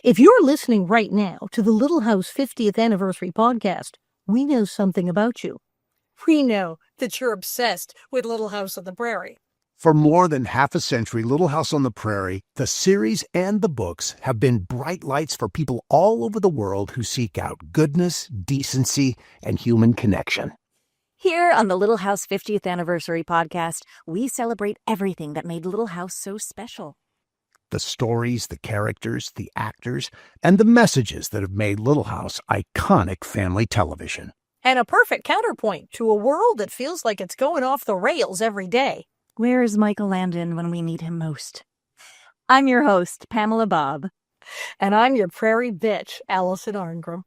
If you're listening right now to the Little House 50th Anniversary podcast, we know something about you. We know that you're obsessed with Little House on the Prairie. For more than half a century, Little House on the Prairie, the series and the books have been bright lights for people all over the world who seek out goodness, decency, and human connection. Here on the Little House 50th Anniversary podcast, we celebrate everything that made Little House so special. The stories, the characters, the actors, and the messages that have made Little House iconic family television. And a perfect counterpoint to a world that feels like it's going off the rails every day. Where is Michael Landon when we need him most? I'm your host, Pamela Bob. And I'm your prairie bitch, Allison Arngrim.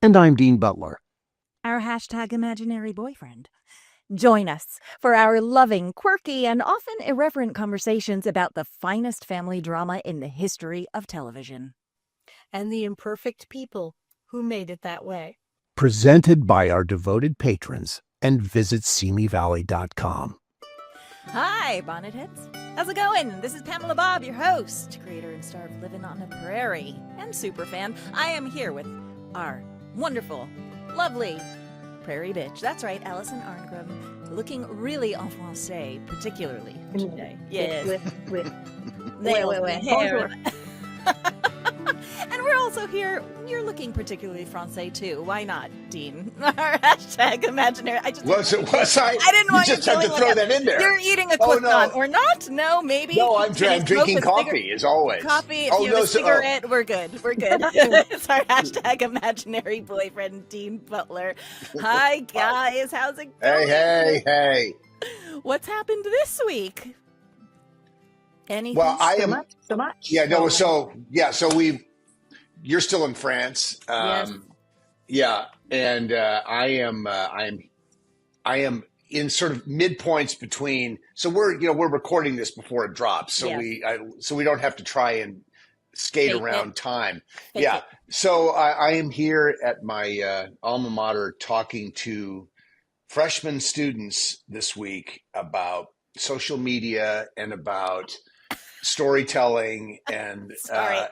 And I'm Dean Butler. Our hashtag imaginary boyfriend. Join us for our loving, quirky, and often irreverent conversations about the finest family drama in the history of television. And the imperfect people who made it that way. Presented by our devoted patrons, and visit SealyValley.com. Hi, Bonnet Heads. How's it going? This is Pamela Bob, your host, creator and star of Living on a Prairie, and superfan. I am here with our wonderful, lovely prairie bitch. That's right, Allison Arngrim, looking really en français, particularly today. Yes. With hair. And we're also here, you're looking particularly Francais too. Why not, Dean? Our hashtag imaginary. I didn't want you just had to throw that in there. You're eating a croissant, or not? No, maybe. No, I'm drinking coffee, as always. Coffee, if you have a cigarette, we're good. We're good. It's our hashtag imaginary boyfriend, Dean Butler. Hi, guys. How's it going? Hey. What's happened this week? Anything? Well, I am so much. Yeah, no. So you're still in France. Yes. Yeah, and I am in sort of midpoints between. So we're recording this before it drops, so we don't have to try and skate around time. Yeah. So I am here at my alma mater talking to freshman students this week about social media and about storytelling and I'm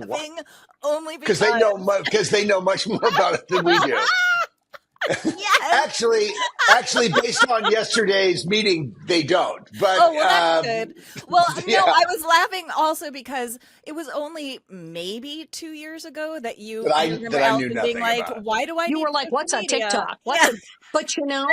laughing only because they know much more about it than we do. Yes. Actually, based on yesterday's meeting, they don't. But that's good. Well, no, I was laughing also because it was only maybe 2 years ago that I remember Allison being like, about. "Why do I?" You were like, "What's on TikTok?" But you know,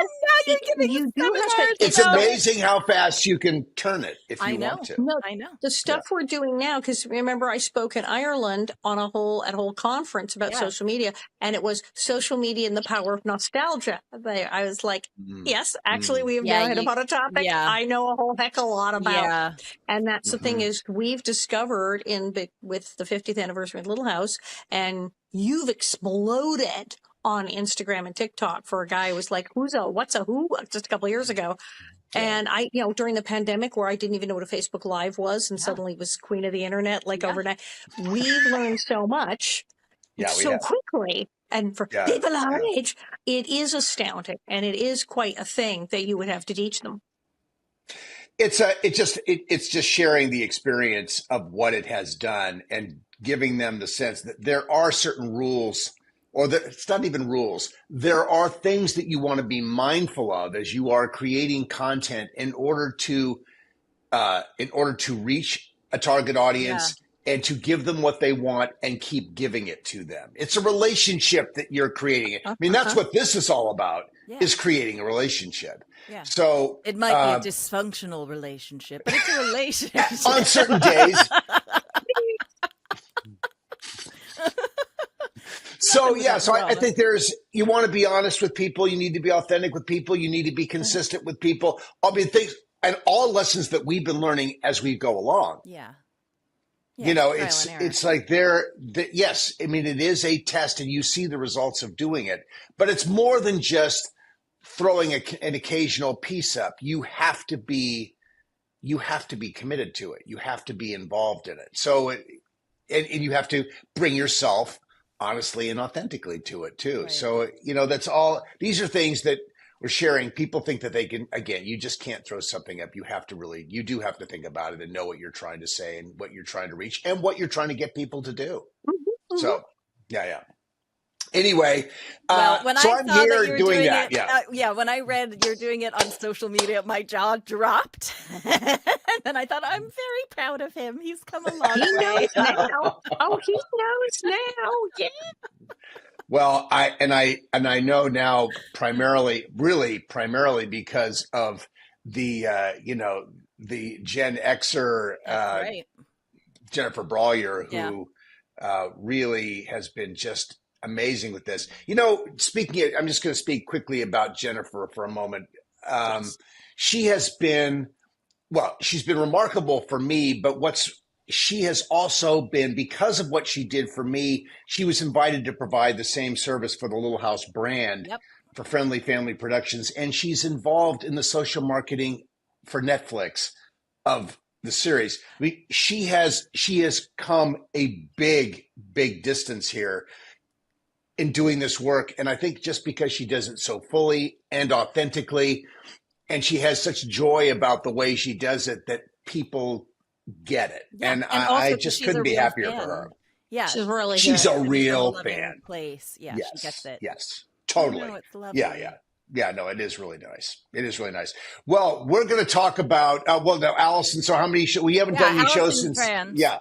you do have to. It's amazing how fast you can turn it if you want to. No, I know the stuff we're doing now. Because remember, I spoke in Ireland on a whole conference about social media, and it was social media and the power of nostalgia. I was like, yes, actually, we have now hit upon a topic I know a whole heck of a lot about. Yeah. And that's the thing is we've discovered with the 50th anniversary of Little House, and you've exploded on Instagram and TikTok for a guy who was like, what's a who? Just a couple of years ago. And I, during the pandemic where I didn't even know what a Facebook Live was and suddenly was queen of the internet, overnight, we've learned so much quickly. And for people our age, it is astounding. And it is quite a thing that you would have to teach them. It's just sharing the experience of what it has done and giving them the sense that there are certain rules. It's not even rules. There are things that you want to be mindful of as you are creating content in order to reach a target audience and to give them what they want and keep giving it to them. It's a relationship that you're creating. I mean, that's what this is all about, is creating a relationship. Yeah. So it might be a dysfunctional relationship, but it's a relationship. On certain days. So I think you want to be honest with people. You need to be authentic with people. You need to be consistent with people. I mean, things and all lessons that we've been learning as we go along. Yeah. It's like yes, I mean, it is a test and you see the results of doing it, but it's more than just throwing an occasional piece up. You have to be committed to it. You have to be involved in it. So, and you have to bring yourself honestly and authentically to it too. Right. So, that's all, these are things that we're sharing. People think that they can, again, you just can't throw something up. You do have to think about it and know what you're trying to say and what you're trying to reach and what you're trying to get people to do. Mm-hmm. So, yeah. Anyway, well, when so I I'm saw that here you were doing doing that. it, when I read you're doing it on social media, my jaw dropped. And then I thought, I'm very proud of him. He's come a long He way. knows now. Oh, he knows now. Yeah. Well, I know now primarily because of the the Gen Xer Right. Jennifer Brawyer, who really has been just amazing with this. I'm just going to speak quickly about Jennifer for a moment. Yes. She's been remarkable for me, but she has also been, because of what she did for me, she was invited to provide the same service for the Little House brand for Friendly Family Productions. And she's involved in the social marketing for Netflix of the series. I mean, she has come a big distance here in doing this work. And I think just because she does it so fully and authentically, and she has such joy about the way she does it, that people get it. Yeah. And also I just couldn't be happier fan. for her. Yeah. She's a real fan. Place. Yeah, yes, she gets it. Yes, totally. No, it's lovely. Yeah, no, it is really nice. It is really nice. Well, we're going to talk about, now, Allison, so how many shows? We haven't done any shows since. Yeah.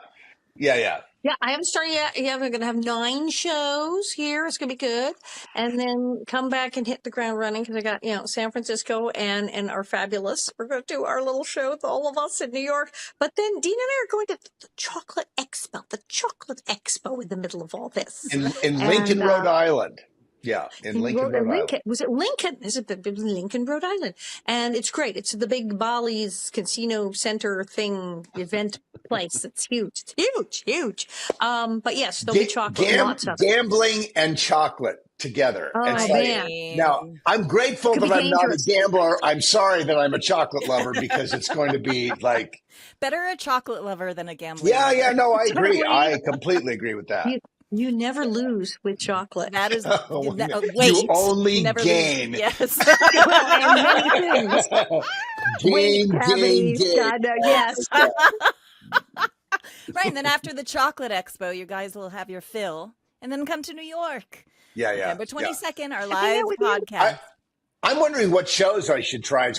Yeah, I haven't started yet. Yeah, we're going to have 9 shows here. It's going to be good. And then come back and hit the ground running because I got, San Francisco and our fabulous. We're going to do our little show with all of us in New York. But then Dean and I are going to the Chocolate Expo in the middle of all this. In Lincoln, Rhode Island. Yeah, in Lincoln, Rhode Island. Was it Lincoln? It was Lincoln, Rhode Island. And it's great. It's the big Bally's Casino Center event place. It's huge. It's huge. But yes, there'll be chocolate. Lots of gambling and chocolate together. Oh, man. Now, I'm grateful that I'm not a gambler. I'm sorry that I'm a chocolate lover because it's going to be like... Better a chocolate lover than a gambler. Yeah, no, I agree. I completely agree with that. You never lose with chocolate. That is wait. You only gain. Lose. Yes. And many things. Gain. Yes. Right, and then after the Chocolate Expo, you guys will have your fill, and then come to New York. Yeah. November 22nd, our live podcast. I'm wondering what shows I should try.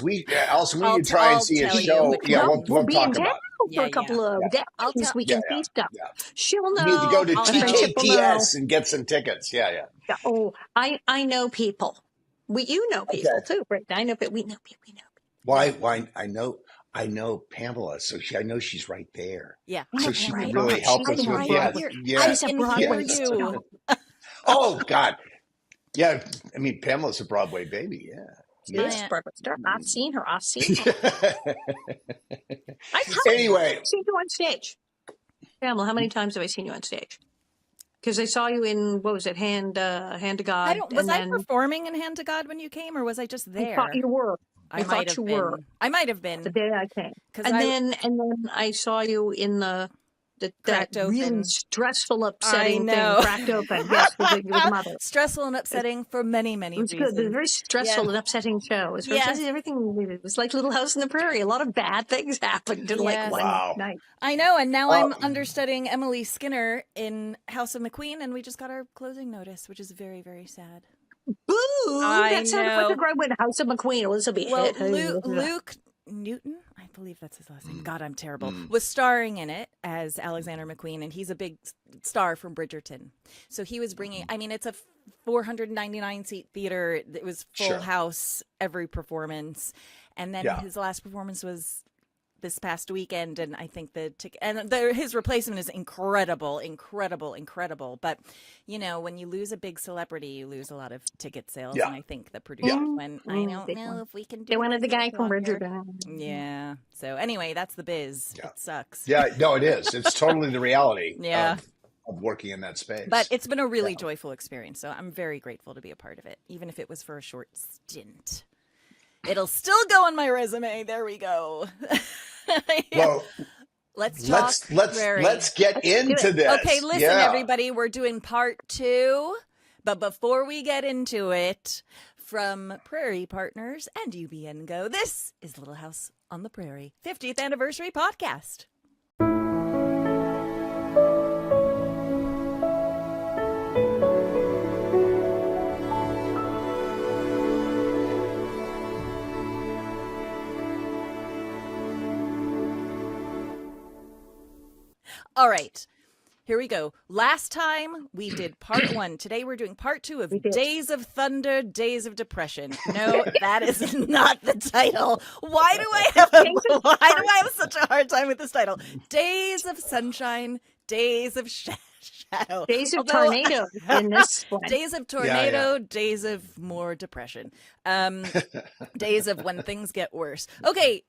Also, we need to try and see a show. Yeah, we'll talk about it. For a couple of days, we can see stuff. She'll know. You need to go to TKTS and get some tickets. Yeah. Oh, I know people. You know people too, right? I know people. We know people. Why? I know Pamela, so I know she's right there. Yeah. So she can really help us with you. Oh God. Yeah, I mean, Pamela's a Broadway baby. Yeah. Yes, Broadway star. I've seen her. Anyway, I've seen you on stage. Pamela, how many times have I seen you on stage? Because I saw you in, what was it, Hand to God. Was I performing in Hand to God when you came, or was I just there? I thought you were. I might have been the day I came. And then I saw you in that really stressful, upsetting thing, Cracked Open. Yes, with Mother. Stressful and upsetting for many, many reasons. It was good. A very stressful and upsetting show. Everything was like Little House on the Prairie. A lot of bad things happened in one night. I know, and now I'm understudying Emily Skinner in House of McQueen, and we just got our closing notice, which is very, very sad. Boo! That sounded like a great one. House of McQueen. Luke Newton, I believe that's his last name. God, I'm terrible. Was starring in it as Alexander McQueen, and he's a big star from Bridgerton. So he was bringing, it's a 499-seat theater. It was full house every performance. And then his last performance was this past weekend, and I think his replacement is incredible. But when you lose a big celebrity, you lose a lot of ticket sales. And I think the producers went, I don't know if we can do. They wanted the guy from Bridgerton. Yeah. So anyway, that's the biz. It sucks. Yeah. No, it is. It's totally the reality. Of working in that space. But it's been a really joyful experience. So I'm very grateful to be a part of it, even if it was for a short stint. It'll still go on my resume. There we go. Well, let's get into this. Okay, listen, everybody, we're doing part 2, but before we get into it, From Prairie Partners and UBN Go, this is Little House on the Prairie 50th Anniversary Podcast. All right. Here we go. Last time we did part 1. Today we're doing part 2 of Days of Thunder, Days of Depression. No, that is not the title. Why do I have such a hard time with this title? Days of Sunshine, Days of Shadow. Days of Tornado in this one. Days of Tornado, Days of more depression. Days of when things get worse. Okay.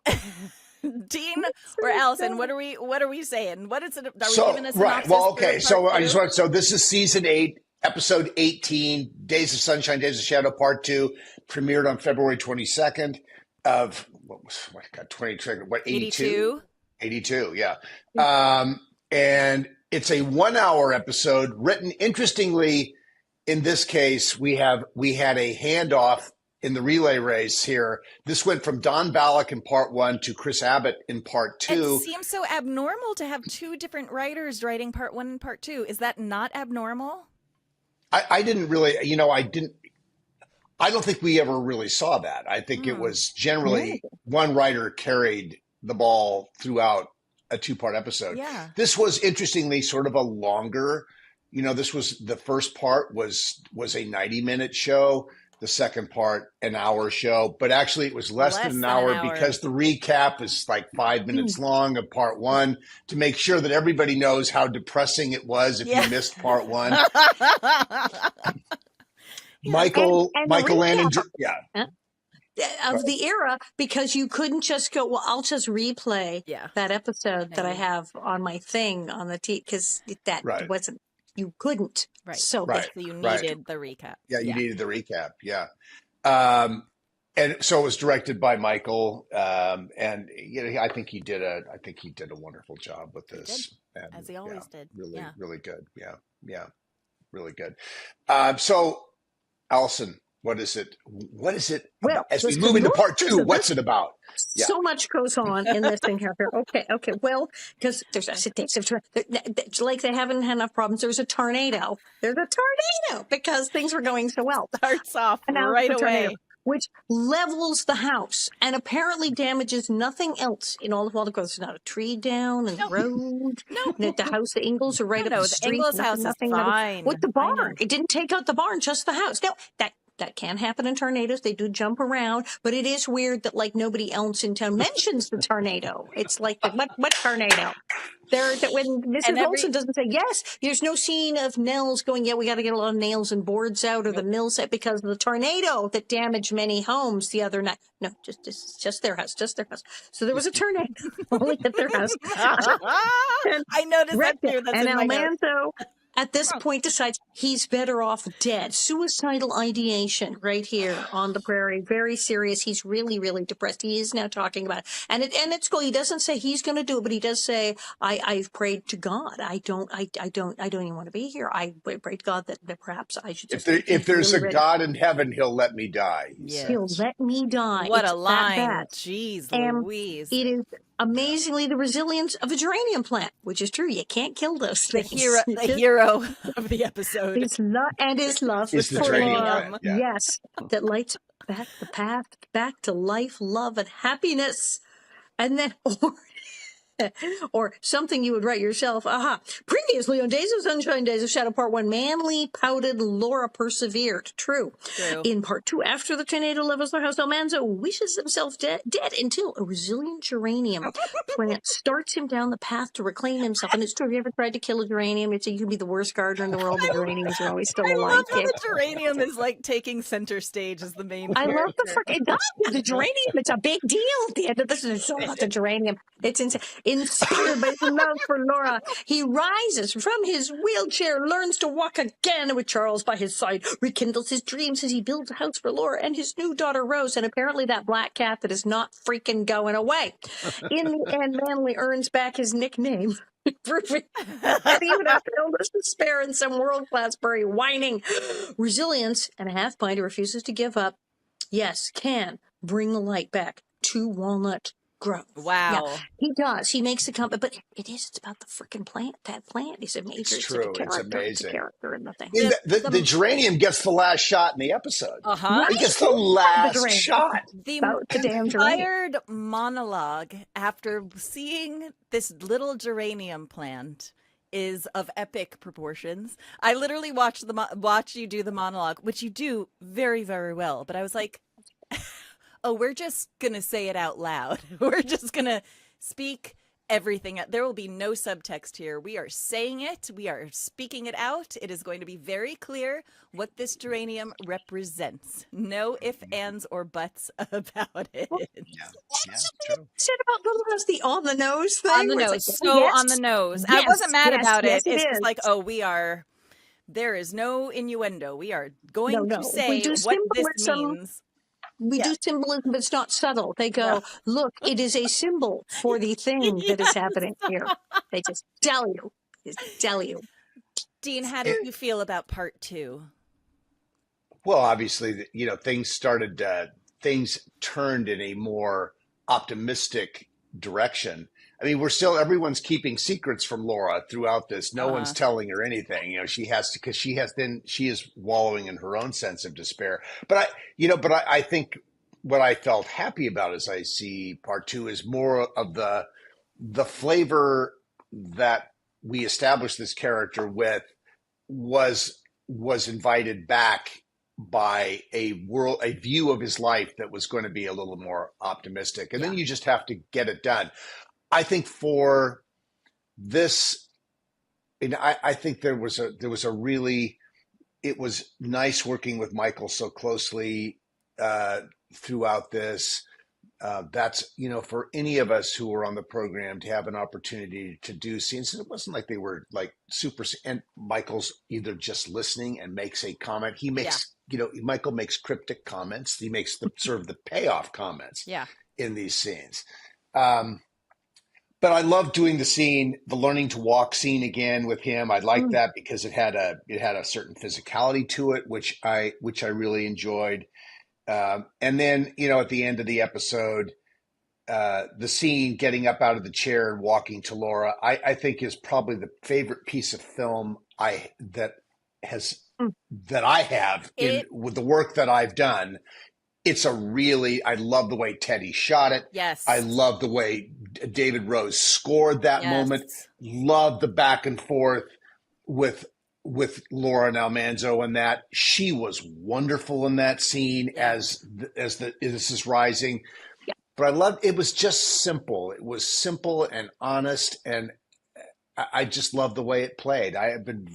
Dean or Allison, what are we saying? What is it? Are we giving a synopsis? Right. Well, okay. So I just want. So this is season 8, episode 18, Days of Sunshine, Days of Shadow, part 2, premiered on February 22nd of 82? 82, yeah. And it's a 1-hour episode written. Interestingly, in this case, we had a handoff in the relay race here. This went from Don Ballack in part 1 to Chris Abbott in part 2. It seems so abnormal to have 2 different writers writing part 1 and part 2. Is that not abnormal? I didn't really, I don't think we ever really saw that. I think it was generally one writer carried the ball throughout a 2-part episode. Yeah. This was interestingly sort of a longer, this was the first part was a 90-minute show. The second part, an hour show, but actually it was less than an hour because the recap is like 5 minutes long of part 1 to make sure that everybody knows how depressing it was if you missed part 1. Michael Landon, of the era, because you couldn't just go, well, I'll just replay that episode that I have on my thing on the because that wasn't. You couldn't. Right. So you needed the recap. Yeah, you needed the recap. Yeah. And so it was directed by Michael. And I think he did a wonderful job with this. And, as he always did. Really good. Yeah. Yeah. Really good. So Allison, what is it? Well, as we move into part 2, what's it about? Yeah. So much goes on in this thing here. Okay. Well, because there's like they haven't had enough problems. There's a tornado. Because things were going so well. Starts off right away. Which levels the house and apparently damages nothing else in all of Walden Grove. There's not a tree down and the road. The house, the Ingalls are right up the street. The Ingalls house is fine. With the barn. It didn't take out the barn, just the house. Now, that can happen in tornadoes. They do jump around, but it is weird that like nobody else in town mentions the tornado. It's like what tornado? When Mrs. Olson doesn't say yes, there's no scene of Nels going, we got to get a lot of nails and boards out or the mill set because of the tornado that damaged many homes the other night. No, just their house, So there was a tornado only at their house. I noticed that too. That's and in my notes. Almanzo at this point decides he's better off dead. Suicidal ideation right here on the prairie. Very serious. He's really, really depressed. He is now talking about it. And it's cool. He doesn't say he's going to do it, but he does say, I've prayed to God. I don't even want to be here. I prayed to God that perhaps I should just. If there's really a God in heaven, he'll let me die. Yes. He'll let me die. What a line. Jeez Louise. It is amazingly the resilience of a geranium plant, which is true. You can't kill those things. The hero of the episode. His love for geranium. Yes, that lights back the path back to life, love, and happiness. And then, or something you would write yourself. Previously on Days of Sunshine, Days of Shadow, part 1, Manly pouted, Laura persevered. True. In part 2, after the tornado levels their house, Almanzo wishes himself dead until a resilient geranium plant starts him down the path to reclaim himself. And it's true. Have you ever tried to kill a geranium? You can be the worst gardener in the world. The geraniums are always still alive. I love how the geranium is like taking center stage as the main character. I love the geranium. It's a big deal at the end of this. It's all about the geranium. It's insane. Inspired by his love for Laura, he rises from his wheelchair, learns to walk again with Charles by his side, rekindles his dreams as he builds a house for Laura and his new daughter Rose, and apparently that black cat that is not freaking going away. In the end, Manly earns back his nickname, proving that even after illness, despair, and some world-class prairie whining, resilience, and a half pint he refuses to give up. yes, can bring the light back to Walnut Grove. Wow. Yeah, he does. He makes the comment, but it's about the freaking plant. That plant is a It's major. It's a true. It's character. It's a amazing. character in the thing. I mean, the geranium gets the last shot in the episode. Uh-huh. He gets the last shot. The About the damn geranium. inspired monologue after seeing this little geranium plant is of epic proportions. I literally watched watch you do the monologue, which you do very, very well. But I was like, oh, we're just going to say it out loud. We're just going to speak everything. There will be no subtext here. We are saying it. We are speaking it out. It is going to be very clear what this geranium represents. No ifs, ands, or buts about it. Yeah, true. Said about Little House the on the nose thing. On the where nose. it's like, So yes, on the nose. I yes, wasn't mad yes, about yes, it. It's is. just like, oh, there is no innuendo. We are going No. to We say do what this symbolism. means. We do symbolism, but it's not subtle. They go, look, it is a symbol for the thing that is happening here. They just tell you. Dean, how did you feel about part 2? Well, obviously, things turned in a more optimistic direction. I mean, everyone's keeping secrets from Laura throughout this. No one's telling her anything. She has to, because she is wallowing in her own sense of despair. But I think what I felt happy about as I see part 2 is more of the flavor that we established this character with was invited back by a view of his life that was going to be a little more optimistic. And then you just have to get it done. I think for this, and I think it was nice working with Michael so closely throughout this. That's, for any of us who were on the program to have an opportunity to do scenes, it wasn't like they were like super, and Michael's either just listening and makes a comment. He makes, Michael makes cryptic comments. He makes the sort of the payoff comments in these scenes. But I love doing the learning to walk scene again with him. I like that because it had a certain physicality to it, which I really enjoyed. And then, at the end of the episode, the scene getting up out of the chair and walking to Laura, I think is probably the favorite piece of film that I have with the work that I've done. I love the way Teddy shot it. Yes. I love the way David Rose scored that moment. Love the back and forth with Laura and Almanzo, and that she was wonderful in that scene as this is rising. Yeah. But I loved it. Was just simple. It was simple and honest, and I just love the way it played. I have been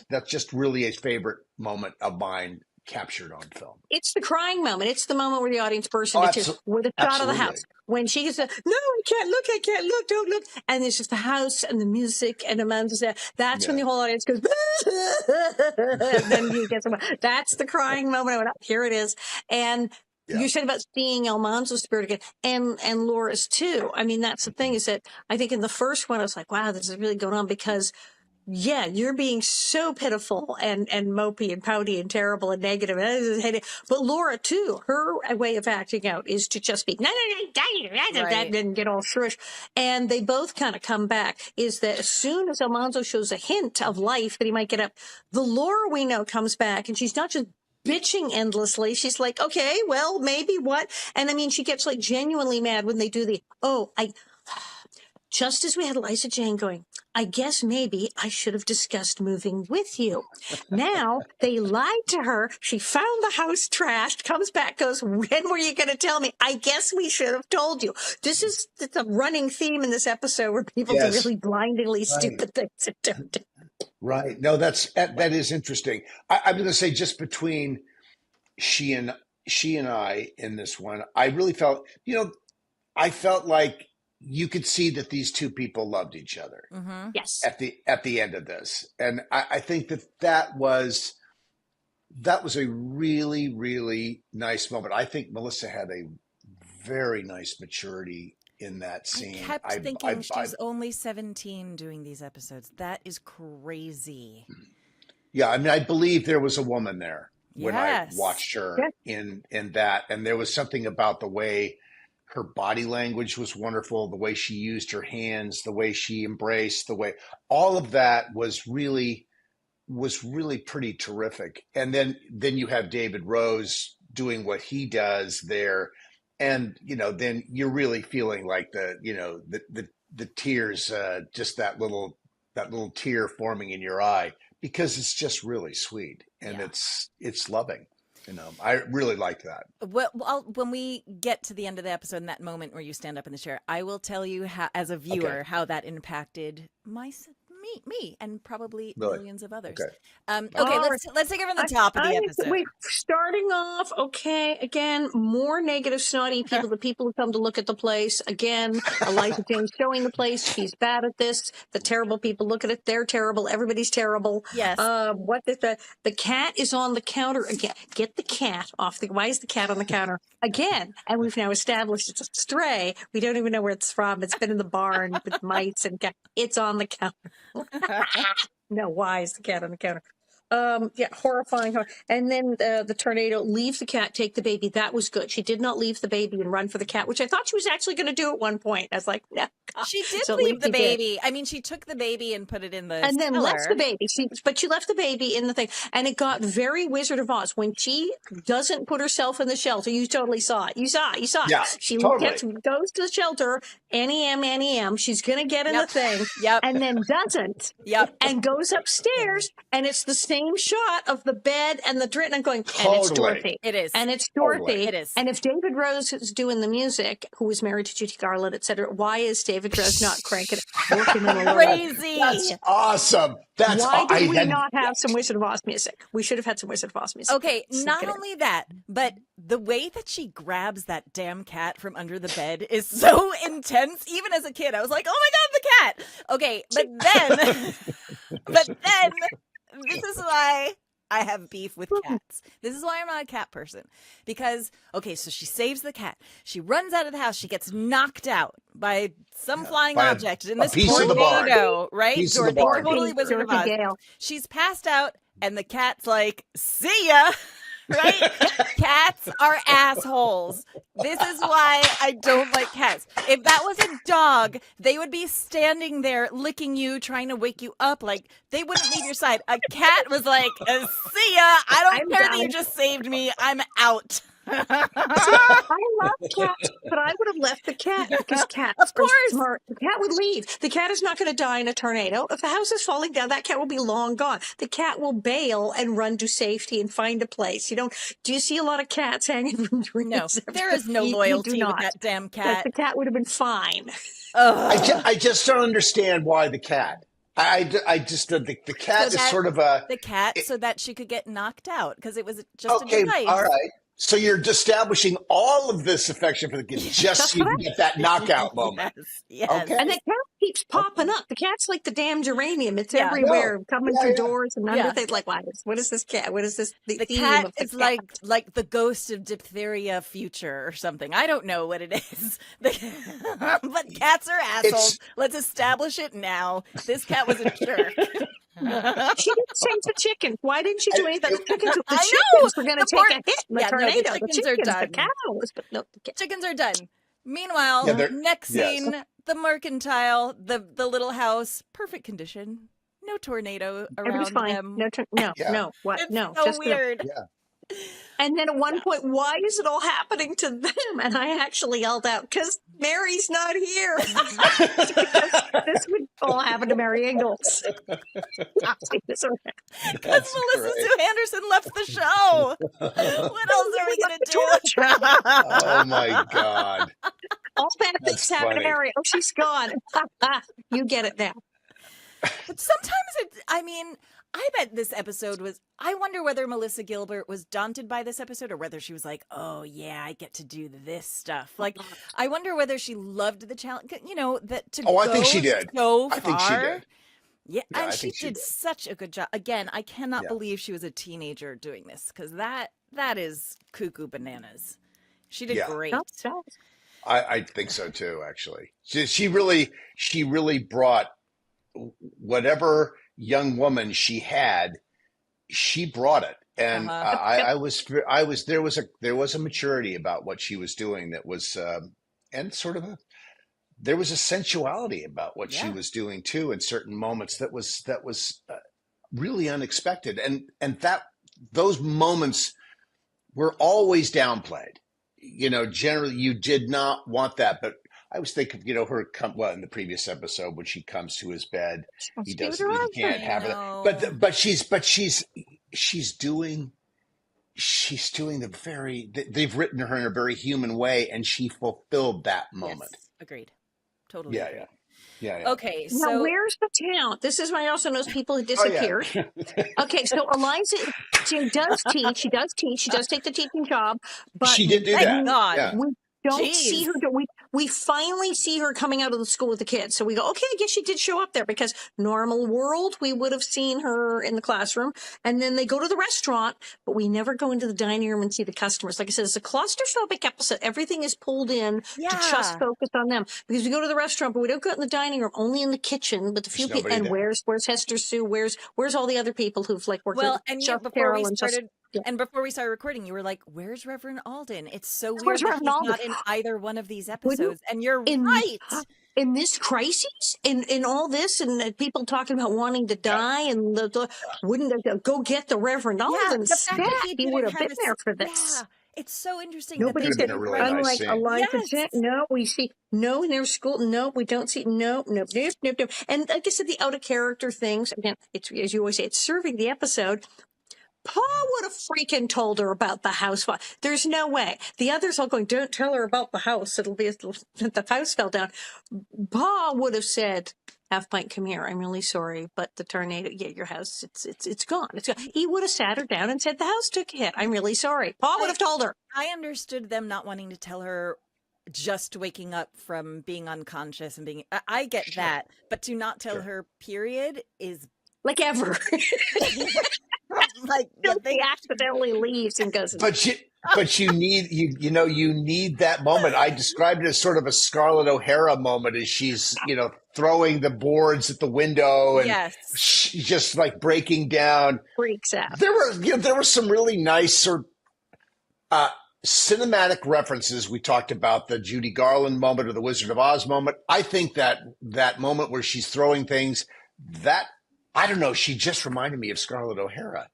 that's just really a favorite moment of mine captured on film. It's the crying moment. It's the moment where the audience bursts into tears. With the shot of the house. When she gets no, I can't look, don't look. And it's just the house and the music and Amanda's there. That's when the whole audience goes, and then you get that's the crying moment. I went, here it is. And you said about seeing Almanzo's spirit again and Laura's too. I mean, that's the thing is that I think in the first one, I was like, wow, this is really going on because you're being so pitiful and mopey and pouty and terrible and negative. But Laura, too, her way of acting out is to just be, and get all shrish. And they both kind of come back, is that as soon as Almanzo shows a hint of life that he might get up, the Laura we know comes back, and she's not just bitching endlessly. She's like, okay, well, maybe what? And I mean, she gets like genuinely mad when they do just as we had Eliza Jane going, I guess maybe I should have discussed moving with you. Now they lied to her. She found the house trashed, comes back, goes, when were you going to tell me? I guess we should have told you. It's a running theme in this episode where people do really blindingly stupid things and don't do. Right. No, that is interesting. I'm going to say just between she and I in this one, I really felt, I felt like you could see that these two people loved each other. Mm-hmm. Yes. At the end of this. And I think that was a really, really nice moment. I think Melissa had a very nice maturity in that scene. I kept thinking she's only 17 doing these episodes. That is crazy. Yeah. I mean, I believe there was a woman there. when I Yes. watched her Yeah. in that. And there was something about the way her body language was wonderful, the way she used her hands, the way she embraced, the way all of that was really pretty terrific. And then you have David Rose doing what he does there. And, then you're really feeling like the tears, just that little tear forming in your eye, because it's just really sweet and Yeah. it's loving. I really like that. Well, when we get to the end of the episode, in that moment where you stand up in the chair, I will tell you how, as a viewer, how that impacted me, and probably Really? millions of others. Okay. Okay, let's take it from the top of the episode. We're starting off, okay, again, more negative, snotty people, the people who come to look at the place. Again, Eliza Jane showing the place. She's bad at this. The terrible people look at it. They're terrible. Everybody's terrible. Yes. The cat is on the counter again. Get the cat off why is the cat on the counter again? And we've now established it's a stray. We don't even know where it's from. It's been in the barn with mice and cats. It's on the counter. No, why is the cat on the counter? Horrifying. And then the tornado, leave the cat, take the baby. That was good. She did not leave the baby and run for the cat, which I thought she was actually going to do at one point. I was like, no. She did So leave the she baby. did. I mean, she took the baby and put it in the and then cellar. left the baby. But she left the baby in the thing, and it got very Wizard of Oz when she doesn't put herself in the shelter. You totally saw it. You saw it. Yeah, She totally. goes to the shelter. NEM. She's gonna get in the thing. Yep. And then doesn't. Yep. And goes upstairs, and it's the same shot of the bed and the drink. And I'm going, and it's Totally. Dorothy. It is. And it's Dorothy. Totally. It is. And if David Rose is doing the music, who was married to Judy Garland, etc., why is David Rose not cranking it, working in a little? Crazy. That's awesome. Why did we not have some Wizard of Oz music? We should have had some Wizard of Oz music. Okay, not only that, but the way that she grabs that damn cat from under the bed is so intense. Even as a kid, I was like, "Oh my god, the cat!" Okay, but then, this is why I have beef with cats. This is why I'm not a cat person. Because, okay, so she saves the cat. She runs out of the house. She gets knocked out by some flying object in this piece of the barn. tornado, right? Piece of the barn. Totally Wizard of Oz. Gale. She's passed out, and the cat's like, "See ya." Right? Cats are assholes. This is why I don't like cats. If that was a dog, they would be standing there licking you, trying to wake you up. Like, they wouldn't leave your side. A cat was like, "See ya. I don't care that you just saved me. I'm out." I love cats, but I would have left the cat because cats Of course. are smart. The cat would leave. The cat is not going to die in a tornado. If the house is falling down, that cat will be long gone. The cat will bail and run to safety and find a place. Do you see a lot of cats hanging from trees? No, there is no You do loyalty with not. that damn Like, cat. the cat would have been fine. I just don't understand why the cat. I just the cat So is sort of a the cat, so that she could get knocked out because it was just a okay. device. All right. So you're establishing all of this affection for the kid just so you can get that knockout moment. Yes. Okay. And the cat keeps popping up. The cat's like the damn geranium. It's Yeah. everywhere, coming Yeah, through yeah. doors and under Yeah. things. Like, what is this cat? What is this? The The theme cat of the is cat? like the ghost of diphtheria future or something. I don't know what it is. But cats are assholes. Let's establish it now. This cat was a jerk. She didn't save the chickens. Why didn't she do anything? The chickens I know! chickens were going to The take poor- a hit in the Yeah, no, the tornado. chickens are the done. cows, but no, the Chickens are done. Meanwhile, Yeah, they're- next yes. scene, the mercantile, the little house, perfect condition. No tornado everybody's around fine. them. Yeah. No, what? It's No, so just the- weird. Yeah. And then at one point, why is it all happening to them? And I actually yelled out, because Mary's not here. Because this would all happen to Mary Ingalls. Because That's Melissa great. Sue Anderson left the show. What else are we going to do? Oh my God. All bad things That's happen to funny. Mary. Oh, she's gone. You get it now. But sometimes I bet this episode was, I wonder whether Melissa Gilbert was daunted by this episode or whether she was like, "Oh yeah, I get to do this stuff." Like, I wonder whether she loved the challenge, that to Oh, I go think she did. so I think she far. did. Yeah, Yeah, and I she think she did did. such a good job. Again, I cannot Yeah. believe she was a teenager doing this because that is cuckoo bananas. She did Yeah. great. No, so- I think so too, actually. She really brought whatever young woman she had she brought it. And Yep. there was a maturity about what she was doing that was, and sort of there was a sensuality about what she was doing too in certain moments that was really unexpected. And that those moments were always downplayed. Generally you did not want that, but I was thinking, her in the previous episode when she comes to his bed, he doesn't, he can't have her. But she's doing they've written her in a very human way, and she fulfilled that moment. Yes, agreed. Totally. Yeah, agreed. yeah. Okay, Now, so where's the town? This is why I also knows people who disappeared. Oh, yeah. Okay, so Eliza, she does teach. She does teach. She does take the teaching job. But She did do thank that. God. Yeah. we don't Jeez. see her. We finally see her coming out of the school with the kids. So we go, okay, I guess she did show up there, because normal world, we would have seen her in the classroom. And then they go to the restaurant, but we never go into the dining room and see the customers. Like I said, it's a claustrophobic episode. Everything is pulled in to just focus on them, because we go to the restaurant, but we don't go in the dining room, only in the kitchen with a few people. And where's Hester Sue? Where's all the other people who've worked with and Chef before Carol we and started, yeah. and before we started recording, you were like, "Where's Reverend Alden?" It's so weird Where's that Reverend he's Alden? not in either one of these episodes. And you're right. In this crisis, in all this, and people talking about wanting to die, and wouldn't they go get the Reverend Alden? the fact that He would have been there for this. Yeah, it's so interesting. Nobody Could have said, been a really nice unlike scene. Eliza Jane, no, we see, no, in their school, no, we don't see, no. And like I said, the out of character things, again, it's, as you always say, it's serving the episode. Pa would have freaking told her about the house. There's no way. The others all going, don't tell her about the house. It'll be the house fell down. Pa would have said, Half Pint, come here. I'm really sorry, but the tornado, your house, it's gone. It's gone. He would have sat her down and said, the house took a hit. I'm really sorry. Pa would have told her. I understood them not wanting to tell her just waking up from being unconscious and being, I get that, but to not tell her period is like ever. He accidentally leaves and goes. But you need that moment. I described it as sort of a Scarlett O'Hara moment, as she's throwing the boards at the window and she's just breaking down. Freaks out. There were some really nice sort of cinematic references. We talked about the Judy Garland moment or the Wizard of Oz moment. I think that moment where she's throwing things, I don't know, she just reminded me of Scarlett O'Hara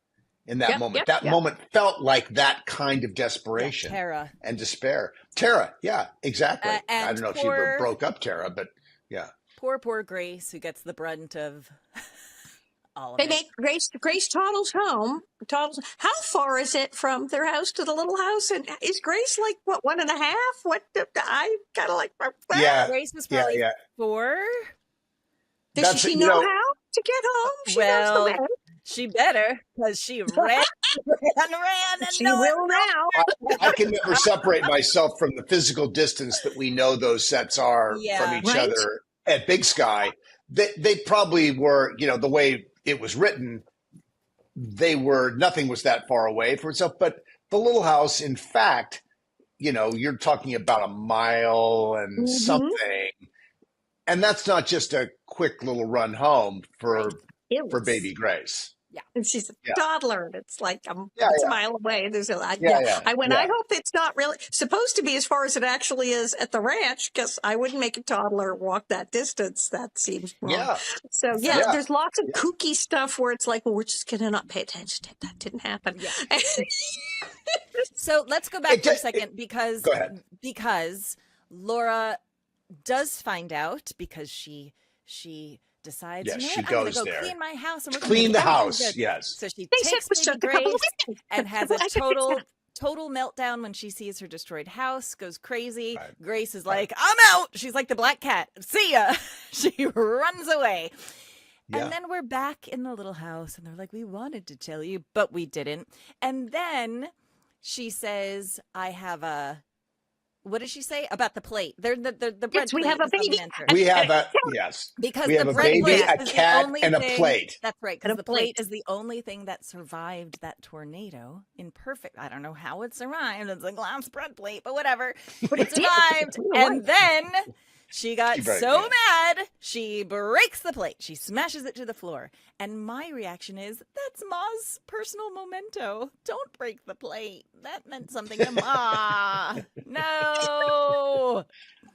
in that moment. That moment felt like that kind of desperation and despair. Tara, yeah, exactly. I don't know if she ever broke up Tara, but yeah. Poor Grace, who gets the brunt of all of they it. Make Grace toddles home. How far is it from their house to the little house? And is Grace 1.5? What? I kind of yeah. Grace was probably 4. Does she know how to get home? She knows the way. She better, because she ran, and she will now. I can never separate myself from the physical distance that we know those sets are from each other at Big Sky. They probably were, the way it was written, nothing was that far away for itself. But the little house, in fact, you're talking about a mile and something. And that's not just a quick little run home for baby Grace. Yeah. And she's a toddler, and it's a mile away. There's I hope it's not really supposed to be as far as it actually is at the ranch, because I wouldn't make a toddler walk that distance. That seems wrong. Yeah. So there's lots of kooky stuff where it's like, well, we're just gonna not pay attention to it. That didn't happen. Yeah. So let's go back for a second, because Laura does find out, because she decides, she I'm going to goes go there. clean my house. And clean the house, good. yes. So she takes baby Grace and has a total meltdown when she sees her destroyed house, goes crazy. Right. Grace is like, I'm out. She's like the black cat. See ya. She runs away. Yeah. And then we're back in the little house, and they're like, we wanted to tell you, but we didn't. And then she says, I have a... What did she say about the plate? The bread yes, we plate have a baby. We have a because we have the a bread baby, plate a cat, and a plate. That's right, because the plate is the only thing that survived that tornado in perfect. I don't know how it survived. It's a glass bread plate, but whatever. But it survived. And then She got so mad, she breaks the plate. She smashes it to the floor. And my reaction is, that's Ma's personal memento. Don't break the plate. That meant something to Ma. No.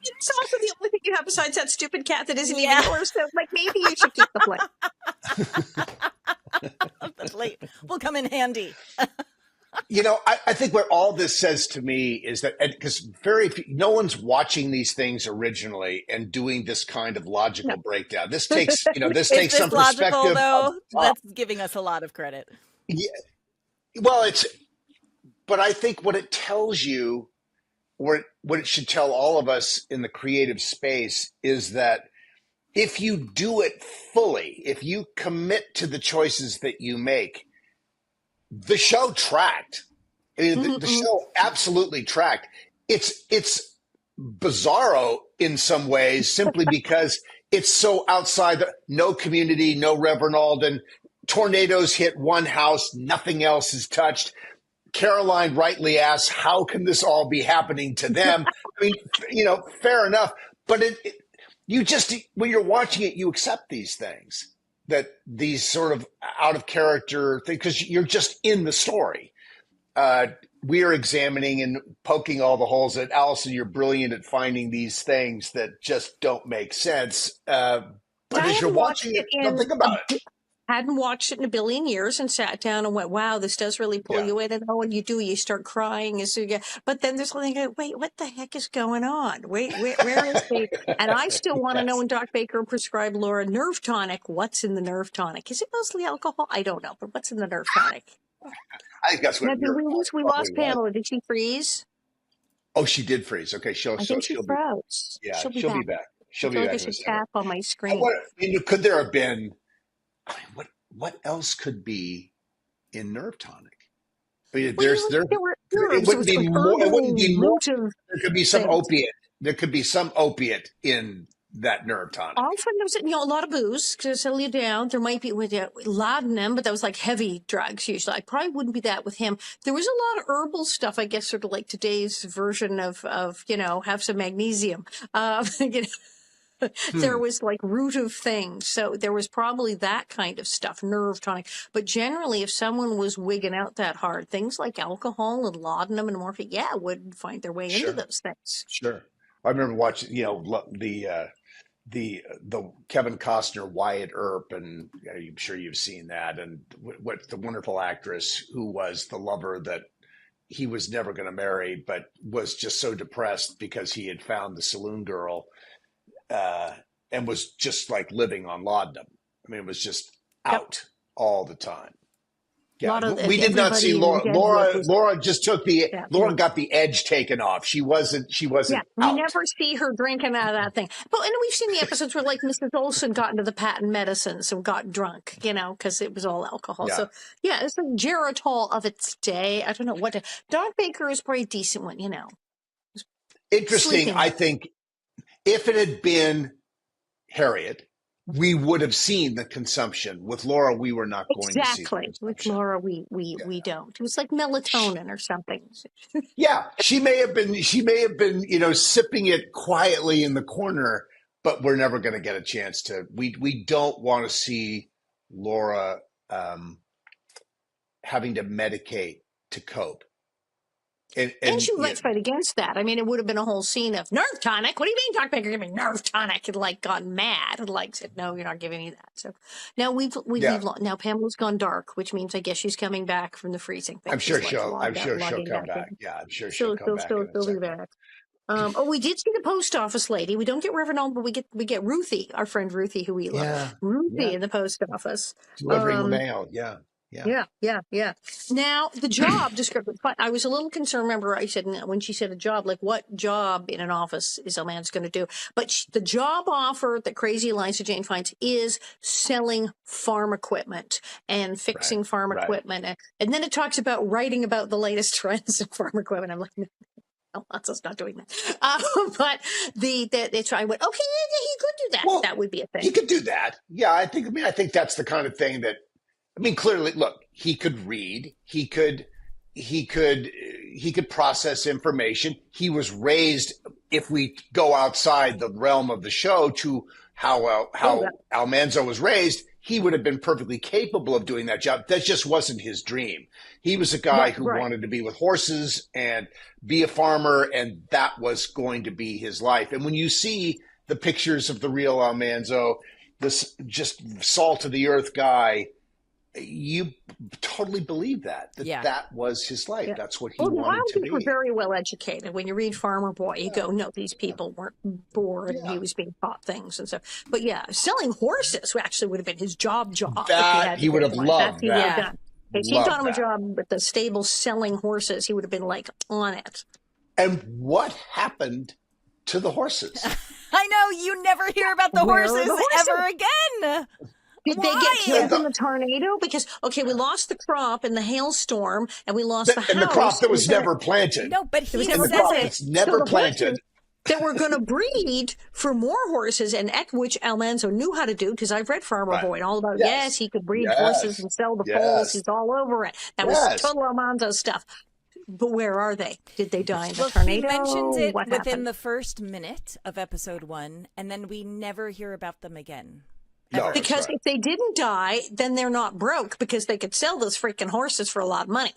It's also the only thing you have besides that stupid cat that isn't even yours. So, like, maybe you should keep the plate. The plate will come in handy. I think what all this says to me is that, because no one's watching these things originally and doing this kind of logical breakdown. This takes, this takes some logical, perspective. Though? That's giving us a lot of credit. Yeah. Well, but I think what it tells you, or what it should tell all of us in the creative space, is that if you do it fully, if you commit to the choices that you make, the show tracked. I mean, the show absolutely tracked. It's bizarro in some ways, simply because it's so outside. No community, no Reverend Alden. Tornadoes hit one house, nothing else is touched. Caroline rightly asks, "How can this all be happening to them?" I mean, fair enough. But when you're watching it, you accept these things. That these sort of out of character things, because you're just in the story. We are examining and poking all the holes. That Allison, you're brilliant at finding these things that just don't make sense. But as you're watching it, don't think about it. Hadn't watched it in a billion years and sat down and went, wow, this does really pull you in. And when you start crying. But then there's something, wait, what the heck is going on? Wait, where is he? And I still want to know, when Doc Baker prescribed Laura nerve tonic, what's in the nerve tonic? Is it mostly alcohol? I don't know, but what's in the nerve tonic? I think that's what we lost Pamela. Did she freeze? Oh, she did freeze. Okay, she'll be froze. Yeah, she'll be back. She'll be back. I should tap on my screen. Could there have been? I mean, what else could be in nerve tonic? I mean, it wouldn't be more. It wouldn't be more. There could be some opiate. There could be some opiate in that nerve tonic. Often there's a lot of booze to settle you down. There might be with laudanum, but that was like heavy drugs usually. I probably wouldn't be that with him. There was a lot of herbal stuff, I guess, sort of like today's version of have some magnesium. There was like root of things. So there was probably that kind of stuff, nerve tonic. But generally, if someone was wigging out that hard, things like alcohol and laudanum and morphine, would find their way into those things. Sure. I remember watching, the Kevin Costner Wyatt Earp, and I'm sure you've seen that, and what the wonderful actress who was the lover that he was never going to marry, but was just so depressed because he had found the saloon girl. And was just like living on laudanum. I mean, it was just out all the time. Yeah, we did not see Laura. Laura just took Laura got the edge taken off. She wasn't. Yeah, we never see her drinking out of that thing. But and we've seen the episodes where like Mrs. Olsen got into the patent medicines and got drunk, because it was all alcohol. Yeah. So it's like Geritol of its day. I don't know what. Doc Baker is probably a decent one, Interesting. Sleeping. I think if it had been Harriet, we would have seen the consumption. With Laura, we were not going to see the consumption. With Laura, we don't. It was like melatonin or something. Yeah, she may have been, sipping it quietly in the corner, but we're never going to get a chance to. We don't want to see Laura having to medicate to cope. And she might fight against that. I mean, it would have been a whole scene of nerve tonic. What do you mean, Doc Baker? Give me nerve tonic, and like gotten mad and like said, "No, you're not giving me that." So now now Pamela's gone dark, which means I guess she's coming back from the freezing. I'm sure she'll come back. Yeah, I'm sure she'll come back. She'll be back. We did see the post office lady. We don't get Reverend Alden, but we get Ruthie, our friend Ruthie, who we love. Ruthie in the post office delivering the mail. Yeah. Now, the job description, I was a little concerned. Remember, I said when she said a job, like what job in an office is Almanzo going to do? But the job offer that crazy Eliza Jane finds is selling farm equipment and fixing farm equipment. And then it talks about writing about the latest trends in farm equipment. I'm like, no. Almanzo's not doing that. But I went, okay, he could do that. Well, that would be a thing. He could do that. Yeah, I think that's the kind of thing that. I mean, clearly, look, he could read, he could process information. He was raised if we go outside the realm of the show to how Almanzo was raised, he would have been perfectly capable of doing that job. That just wasn't his dream. He was a guy who wanted to be with horses and be a farmer, and that was going to be his life. And when you see the pictures of the real Almanzo, this just salt of the earth guy, you totally believe that that was his life. That's what he wanted to be. Were very well educated. When you read Farmer Boy, you go, no, these people weren't bored. And he was being taught things and stuff. But selling horses actually would have been his job. That he would have loved that. If he got him a job at the stable selling horses, he would have been like on it. And what happened to the horses? I know, you never hear about the horses ever again. Did they get killed in the tornado? Because, we lost the crop in the hailstorm, and we lost the house. And the crop that was never planted. No, but he says it's never planted. That we're going to breed for more horses, and which Almanzo knew how to do, because I've read Farmer Boy and all about, he could breed horses and sell the foals. He's all over it. That was total Almanzo stuff. But where are they? Did they die in the tornado? He mentions it within the first minute of episode 1, and then we never hear about them again. No, because if they didn't die, then they're not broke, because they could sell those freaking horses for a lot of money.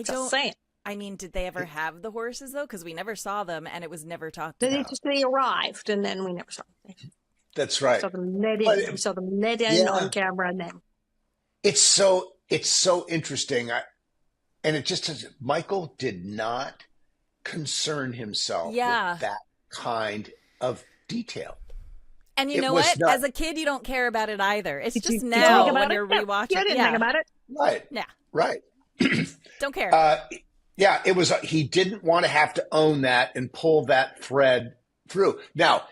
Just saying. I mean, did they ever have the horses, though? Because we never saw them, and it was never talked about. They arrived, and then we never saw them. That's right. We saw them let in on camera, and then. It's so interesting. And it just Michael did not concern himself with that kind of detail. And you know what? As a kid, you don't care about it either. It's just now when you're rewatching. You didn't think about it. Right. Yeah. Right. Don't care. It was. He didn't want to have to own that and pull that thread through. Now,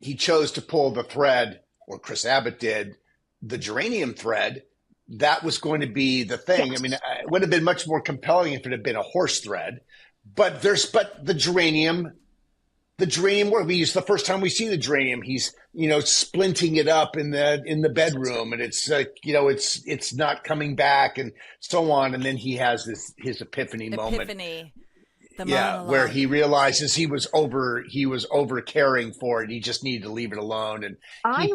he chose to pull the thread, or Chris Abbott did, the geranium thread. That was going to be the thing. Yes. I mean, it would have been much more compelling if it had been a horse thread. But the geranium where we use the first time we see the geranium, he's splinting it up in the bedroom, and it's it's not coming back, and so on. And then he has his epiphany moment. Where he realizes he was over caring for it. He just needed to leave it alone, and he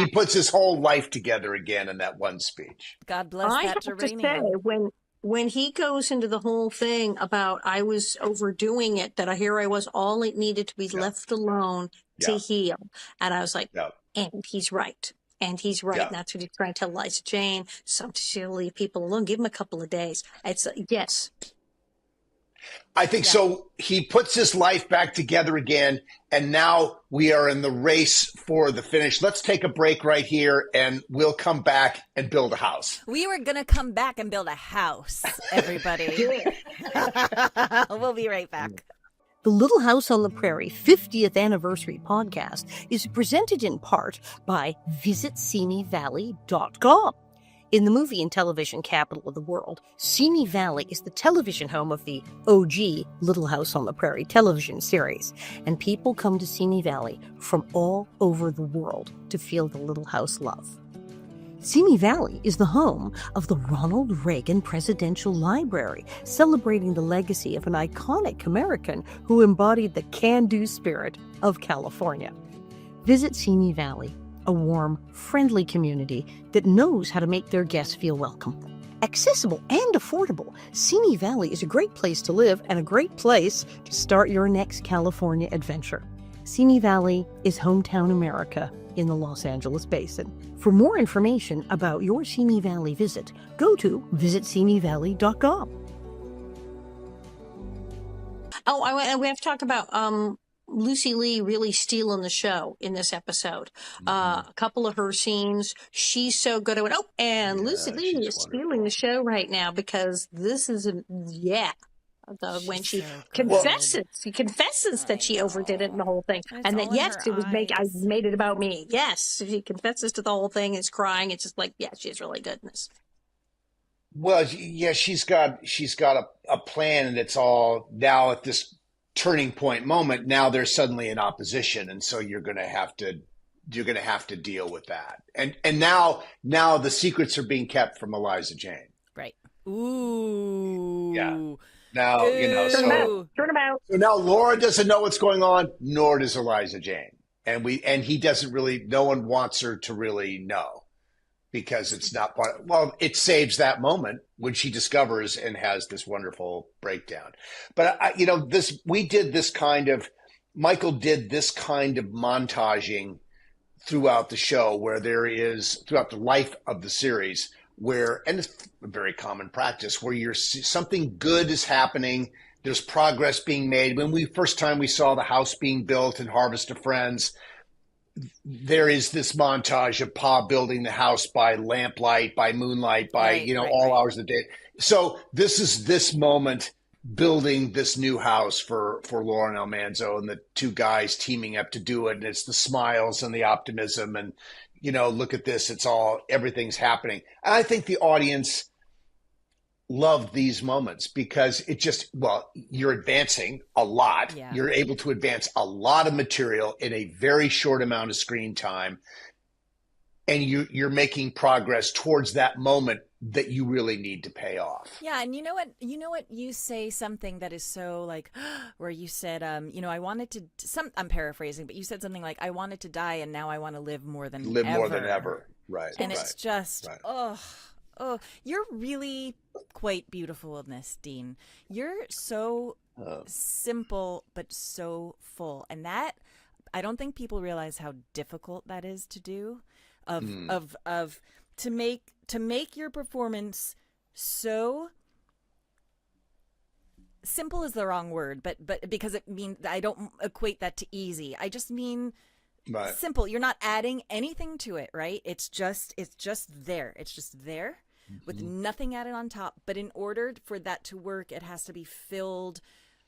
puts his whole life together again in that one speech. God bless that geranium. I have to say, when he goes into the whole thing about I was overdoing it, that I was all it needed to be left alone to heal, and I was like, and he's right. And he's right. And that's what he's trying to tell Eliza Jane. Sometimes she'll leave people alone. Give him a couple of days. It's yes. I think so. He puts his life back together again, and now we are in the race for the finish. Let's take a break right here, and we'll come back and build a house. We were going to come back and build a house, everybody. We'll be right back. The Little House on the Prairie 50th Anniversary podcast is presented in part by visitsimivalley.com. In the movie and television capital of the world, Simi Valley is the television home of the OG Little House on the Prairie television series, and people come to Simi Valley from all over the world to feel the Little House love. Simi Valley is the home of the Ronald Reagan Presidential Library, celebrating the legacy of an iconic American who embodied the can-do spirit of California. Visit Simi Valley, a warm, friendly community that knows how to make their guests feel welcome. Accessible and affordable, Simi Valley is a great place to live and a great place to start your next California adventure. Simi Valley is hometown America in the Los Angeles Basin. For more information about your Simi Valley visit, go to visitsimivalley.com. We have to talk about Lucy Lee really stealing the show in this episode. A couple of her scenes, she's so good at it. Oh, and Lucy Lee is stealing the show right now, because this is when she confesses that she overdid it in the whole thing, and that I made it about me. Yes, she confesses to the whole thing, is crying. It's just like, she's really good in this. Well, she's got a plan, and it's all now at this turning point moment. Now there's suddenly an opposition, and so you're going to have to deal with that. And now the secrets are being kept from Eliza Jane. Right. Ooh. Now, Turn them out. Turn them out. so now Laura doesn't know what's going on, nor does Eliza Jane. And he doesn't really, no one wants her to really know because it's not part, well, it saves that moment when she discovers and has this wonderful breakdown. But Michael did this kind of montaging throughout the show where there is throughout the life of the series where, and it's a very common practice where something good is happening. There's progress being made. When first time we saw the house being built in Harvest of Friends, there is this montage of Pa building the house by lamplight, by moonlight, by, all hours of the day. So this is this moment building this new house for Laura and Almanzo and the two guys teaming up to do it. And it's the smiles and the optimism and, look at this. Everything's happening. And I think the audience loved these moments because you're advancing a lot. Yeah. You're able to advance a lot of material in a very short amount of screen time. And you're making progress towards that moment that you really need to pay off. Yeah, and you know what? You say something that is so like, where you said, I wanted to. I'm paraphrasing, but you said something like, "I wanted to die, and now I want to live more than ever." Right. And it's just, oh, you're really quite beautiful in this, Dean. You're so simple, but so full, and that I don't think people realize how difficult that is to do. To make your performance so simple is the wrong word, but because it means I don't equate that to easy. I just mean simple. You're not adding anything to it, right? It's just there. It's just there with nothing added on top. But in order for that to work, it has to be filled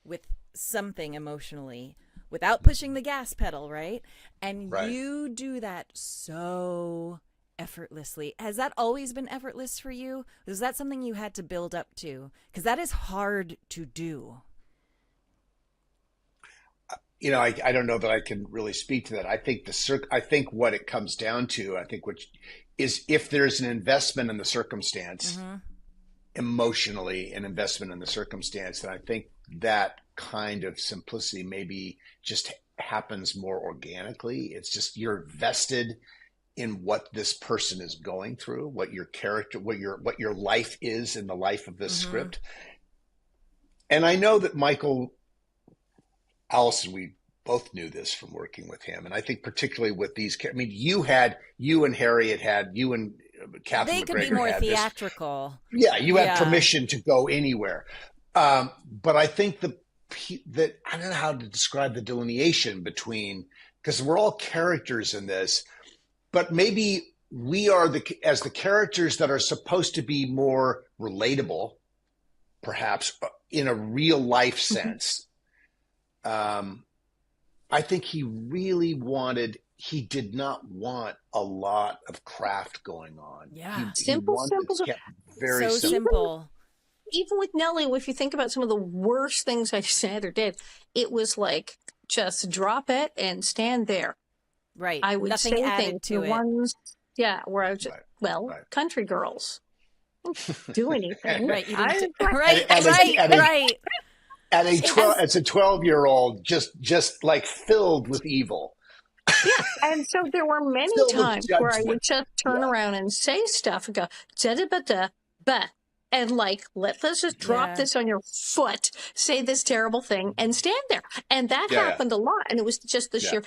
with something emotionally without pushing the gas pedal, right? And you do that so effortlessly. Has that always been effortless for you? Was that something you had to build up to? Because that is hard to do. I don't know that I can really speak to that. I think what it comes down to, which is if there's an investment in the circumstance, emotionally, an investment in the circumstance, then I think that kind of simplicity maybe just happens more organically. It's just you're vested in what this person is going through, what your character, what your life is in the life of this script. And I know that Michael Allison, we both knew this from working with him. And I think particularly with these, you and Harriet had, you and Catherine They could McGregor be more had theatrical. You had permission to go anywhere. But I think that I don't know how to describe the delineation between, because we're all characters in this, but maybe we are as the characters that are supposed to be more relatable, perhaps in a real life sense. I think he did not want a lot of craft going on. Yeah. Simple. Very so simple. Even with Nellie, if you think about some of the worst things I said or did, it was like, just drop it and stand there. Right. I would Nothing say added things, to it. ones, where I was just, country girls don't do anything. Right. Right. As a 12-year-old, just like filled with evil. Yeah, and so there were many times where I would just turn around and say stuff and go, da-da-ba-da-ba. And like, let's just drop this on your foot, say this terrible thing, and stand there. And that happened a lot. And it was just the sheer,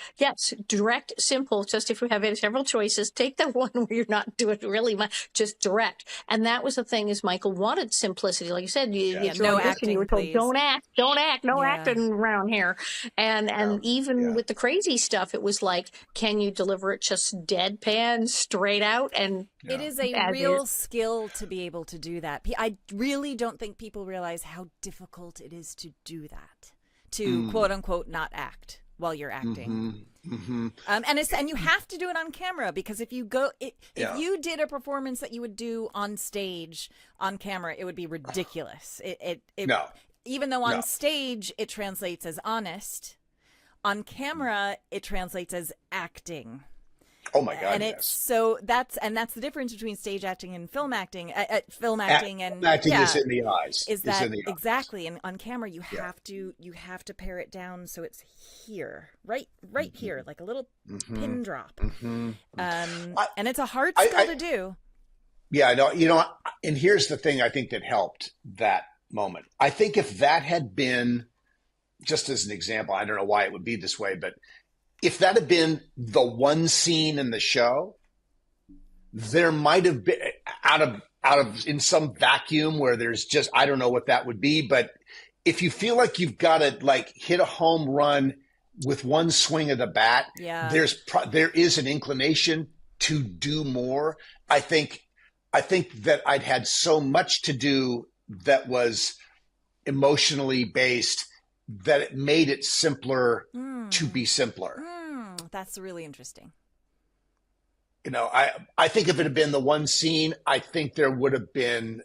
direct, simple, just if you have several choices, take the one where you're not doing really much, just direct. And that was the thing is Michael wanted simplicity. Like you said, no acting, you were told, please. don't act, no acting around here. And even with the crazy stuff, it was like, can you deliver it just deadpan, straight out? And it is a real skill to be able to do that. I really don't think people realize how difficult it is to do that, to quote unquote not act while you're acting. And you have to do it on camera, because if you you did a performance that you would do on stage on camera, it would be ridiculous. Even though on stage it translates as honest, on camera it translates as acting. Oh my God! And it's so that's the difference between stage acting and film acting. Film acting and acting is in the eyes. Is that in the exactly? And on camera, you have to pare it down so it's here, right here, like a little pin drop. And it's a hard skill to do. Yeah, no, and here's the thing I think that helped that moment. I think if that had been, just as an example, I don't know why it would be this way, but if that had been the one scene in the show, there might have been out of in some vacuum where there's just, I don't know what that would be. But if you feel like you've got to like hit a home run with one swing of the bat, there is an inclination to do more. I think that I'd had so much to do that was emotionally based that it made it simpler to be simpler. That's really interesting. I think if it had been the one scene, I think there would have been,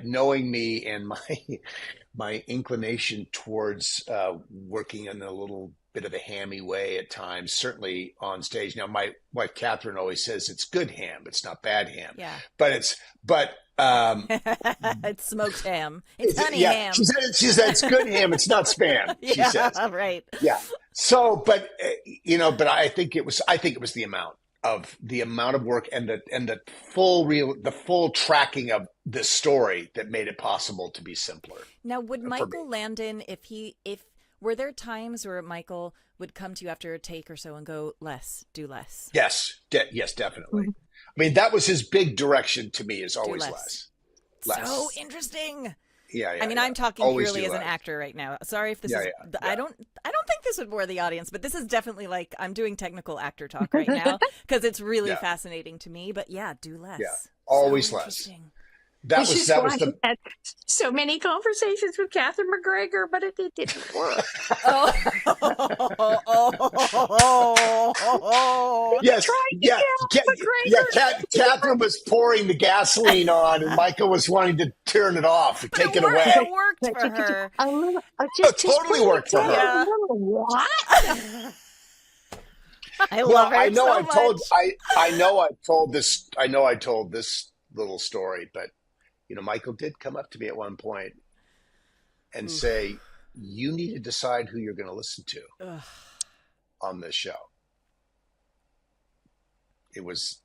knowing me and my inclination towards working in a little bit of a hammy way at times, certainly on stage. Now, my wife, Catherine, always says it's good ham. It's not bad ham. Yeah. But it's smoked ham. It's honey ham. She said it's good ham. It's not spam. She says. Right. Yeah. So, but I think it was the amount of work and the full tracking of the story that made it possible to be simpler. Now, would Michael Landon, were there times where Michael would come to you after a take or so and go, do less? Yes, definitely. Mm-hmm. I mean, that was his big direction to me, is always less. So interesting. Yeah. I mean, I'm talking purely as an actor right now. Sorry if this is. Yeah. I don't think this would bore the audience, but this is definitely like I'm doing technical actor talk right now because it's really fascinating to me. But do less. Yeah, always less. That was I had so many conversations with Catherine McGregor, but it didn't work. Yes, Catherine was pouring the gasoline on, and Michael was wanting to turn it off and take it away. It worked for her. It totally worked for her. Yeah. What? I love her so much. I know I told this little story, but Michael did come up to me at one point and say, "You need to decide who you're going to listen to on this show." It was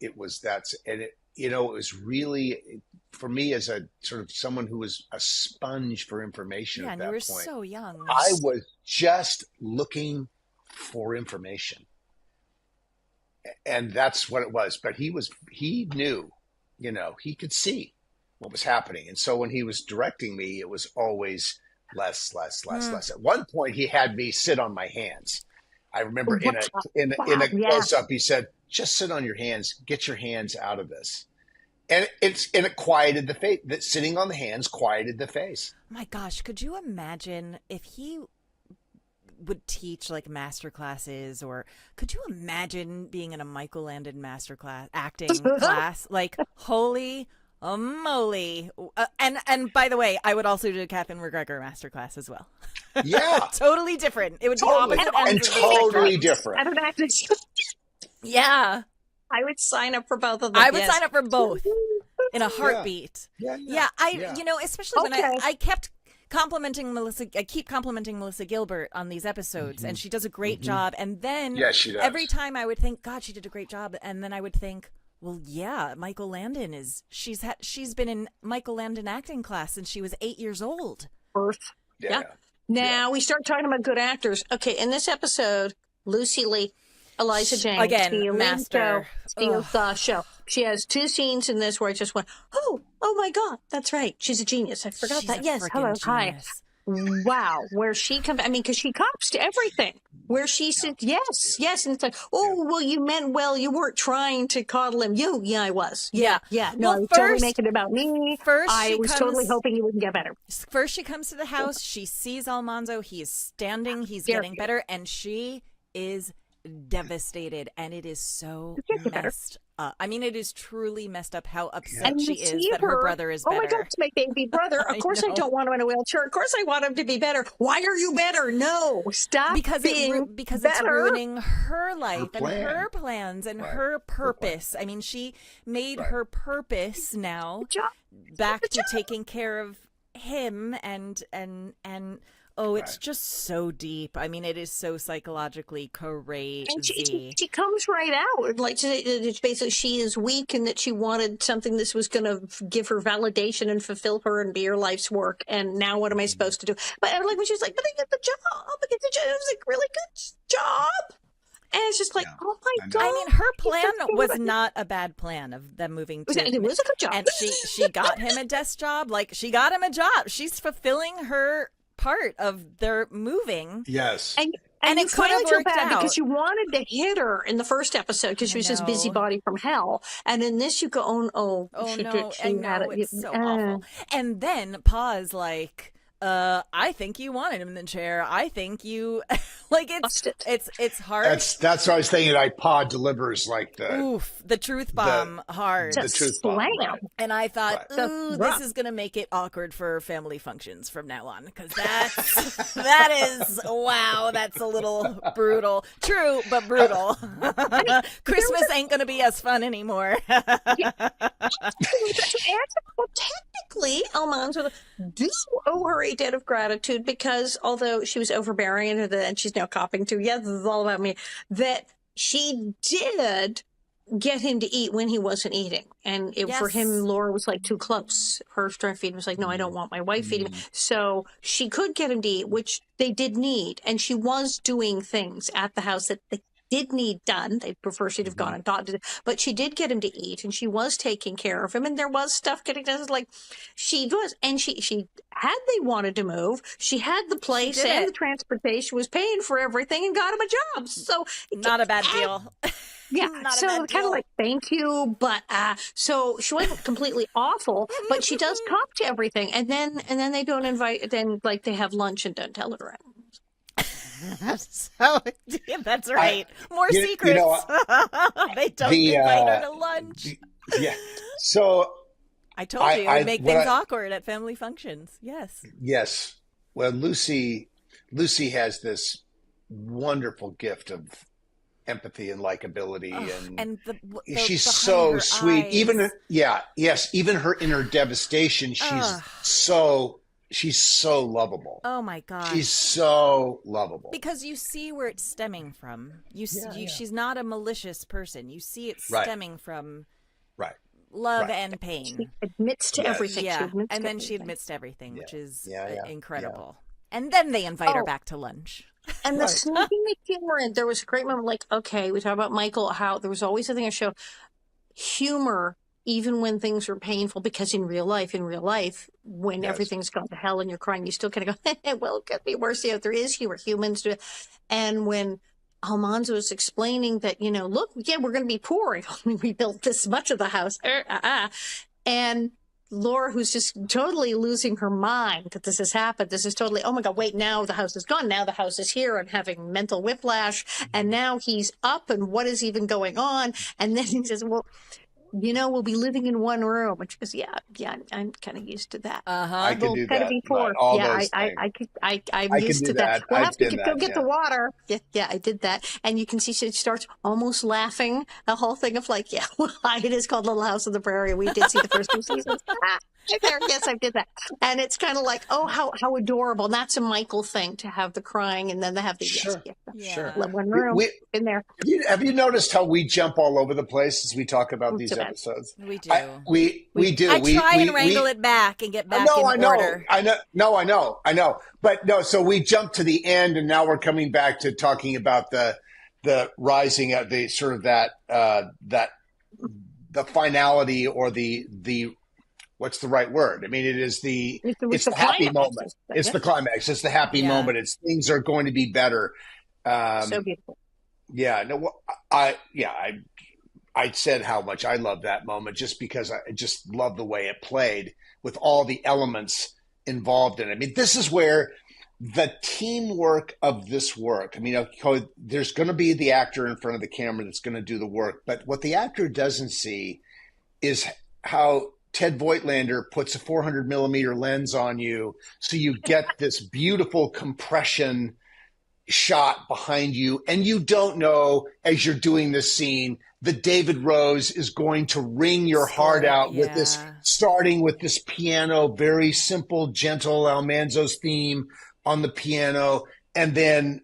really, for me as a sort of someone who was a sponge for information at that point. You were so young. I was just looking for information, and that's what it was. But he knew, he could see what was happening. And so when he was directing me, it was always less. At one point, he had me sit on my hands. I remember in a close-up, he said, "Just sit on your hands. Get your hands out of this." And it quieted the face. That sitting on the hands quieted the face. My gosh, could you imagine if he would teach like master classes, or could you imagine being in a Michael Landon master class, acting class? Like, holy moly. And by the way, I would also do a Catherine McGregor masterclass as well. Yeah. Totally different. It would be totally. opposite And ends totally different. I don't actually. Yeah. I would sign up for both of them. I would sign up for both in a heartbeat. Yeah. Especially when I kept complimenting Melissa. I keep complimenting Melissa Gilbert on these episodes, and she does a great job. And then she does. Every time I would think, God, she did a great job. And then I would think, well, yeah, Michael Landon she's been in Michael Landon acting class since she was 8 years old. Yeah. Now we start talking about good actors. Okay, in this episode, Lucy Lee, Eliza Jane, again, master, steals the show. She has two scenes in this where I just went, oh my God, that's right. She's a genius. I forgot that. Yes, hello, hi. Wow, where she comes, because she cops to everything. Where she said, yes, and it's like, you meant well, you weren't trying to coddle him. Yeah, I was. Yeah. No, I was totally making it about me. I was totally hoping he wouldn't get better. First, she comes to the house, she sees Almanzo, he is standing, he's getting better, and she is devastated, and it is so messed I mean, it is truly messed up how upset And she you see is that her brother is oh better. my God, it's my baby brother. Of course I know. don't want him in a wheelchair. Of course I want him to be better. Why are you better? No, stop because being because better. it's ruining her life and plan. her plans and her purpose. I mean, she made her purpose now back to taking care of him and oh, it's just so deep. I mean, it is so psychologically crazy. And she comes right out. Like, it's basically, she is weak and that she wanted something that was going to give her validation and fulfill her and be her life's work. And now what am I supposed to do? But like when she's like, but I get the job. I get the job. It was a really good job. And it's just like, oh my God. I mean, her plan was not a bad plan of them moving to. It was a good job. And she got him a desk job. Like, she got him a job. She's fulfilling her part of their moving. Yes. And you it could have finally feel worked bad out. because you wanted to hit her in the first episode because she was this busybody from hell. And in this, you go, oh she no, did, she had it. it's so awful. And then pause like, I think you wanted him in the chair. I think you like it's hard. That's what I was thinking. Pa delivers like the truth bomb hard. The truth bomb. Right. And I thought, Right. this is gonna make it awkward for family functions from now on because that is wow, that's a little brutal. True, but brutal. Christmas ain't gonna be as fun anymore. Well, technically, Almanzo do owe her a debt of gratitude because although she was overbearing and she's now copping to, this is all about me, that she did get him to eat when he wasn't eating. And for him, Laura was like too close. Her strength feeding was like, no, I don't want my wife feeding me. So she could get him to eat, which they did need. And she was doing things at the house that they did need done. They prefer she'd have gone and gotten it, but she did get him to eat and she was taking care of him. And there was stuff getting done. Like she was, and she had, they wanted to move. She had the place and the transportation, was paying for everything and got him a job. So not a bad deal. Yeah. So kind of like, thank you. But, so she wasn't completely awful, but she does cop to everything. And then they don't invite, then like they have lunch and don't tell her around. So that's right. More secrets. They don't invite her to lunch. Yeah. So I told you it would make things awkward at family functions. Yes. Yes. Well, Lucy has this wonderful gift of empathy and likability, and she's so sweet. Eyes. Even her in her devastation, she's so lovable. Oh my God. She's so lovable. Because you see where it's stemming from. She's not a malicious person. You see it stemming from love and pain. She admits to everything. Yeah. And then she admits to everything, which is incredible. Yeah. And then they invite her back to lunch. And the sneaking the humor in, there was a great moment like, okay, we talk about Michael, how there was always something I show humor even when things are painful, because in real life, when everything's gone to hell and you're crying, you still kind of go, well, it could be worse. There is humor. Humans do it. And when Almanzo was explaining that, look, we're going to be poor. We built this much of the house. And Laura, who's just totally losing her mind that this has happened. This is totally, oh my God, wait, now the house is gone. Now the house is here and having mental whiplash. And now he's up and what is even going on? And then he says, well, we'll be living in one room. And she goes, yeah, I'm kind of used to that. I can do that. Before. I'm used to that. We'll have to go get the water. Yeah, I did that. And you can see she starts almost laughing. The whole thing of like, it is called Little House on the Prairie. We did see the first 2 seasons. Yes, I did that. And it's kind of like, oh, how adorable. And that's a Michael thing, to have the crying and then they have the sure. One room in there. Have you noticed how we jump all over the place as we talk about these episodes? We do. We do. I try and wrangle it back and get back in order. I know. But no, so we jumped to the end and now we're coming back to talking about the rising at the sort of that the finality or the what's the right word? I mean, it's the happy moment. It's the climax. It's the happy moment. It's things are going to be better. So beautiful. Yeah. No. I said how much I love that moment just because I just love the way it played with all the elements involved in it. I mean, this is where the teamwork of this work. I mean, okay, there's going to be the actor in front of the camera that's going to do the work, but what the actor doesn't see is how Ted Voigtlander puts a 400 millimeter lens on you, so you get this beautiful compression shot behind you, and you don't know as you're doing this scene that David Rose is going to wring your heart out with this, starting with this piano, very simple, gentle Almanzo's theme on the piano, and then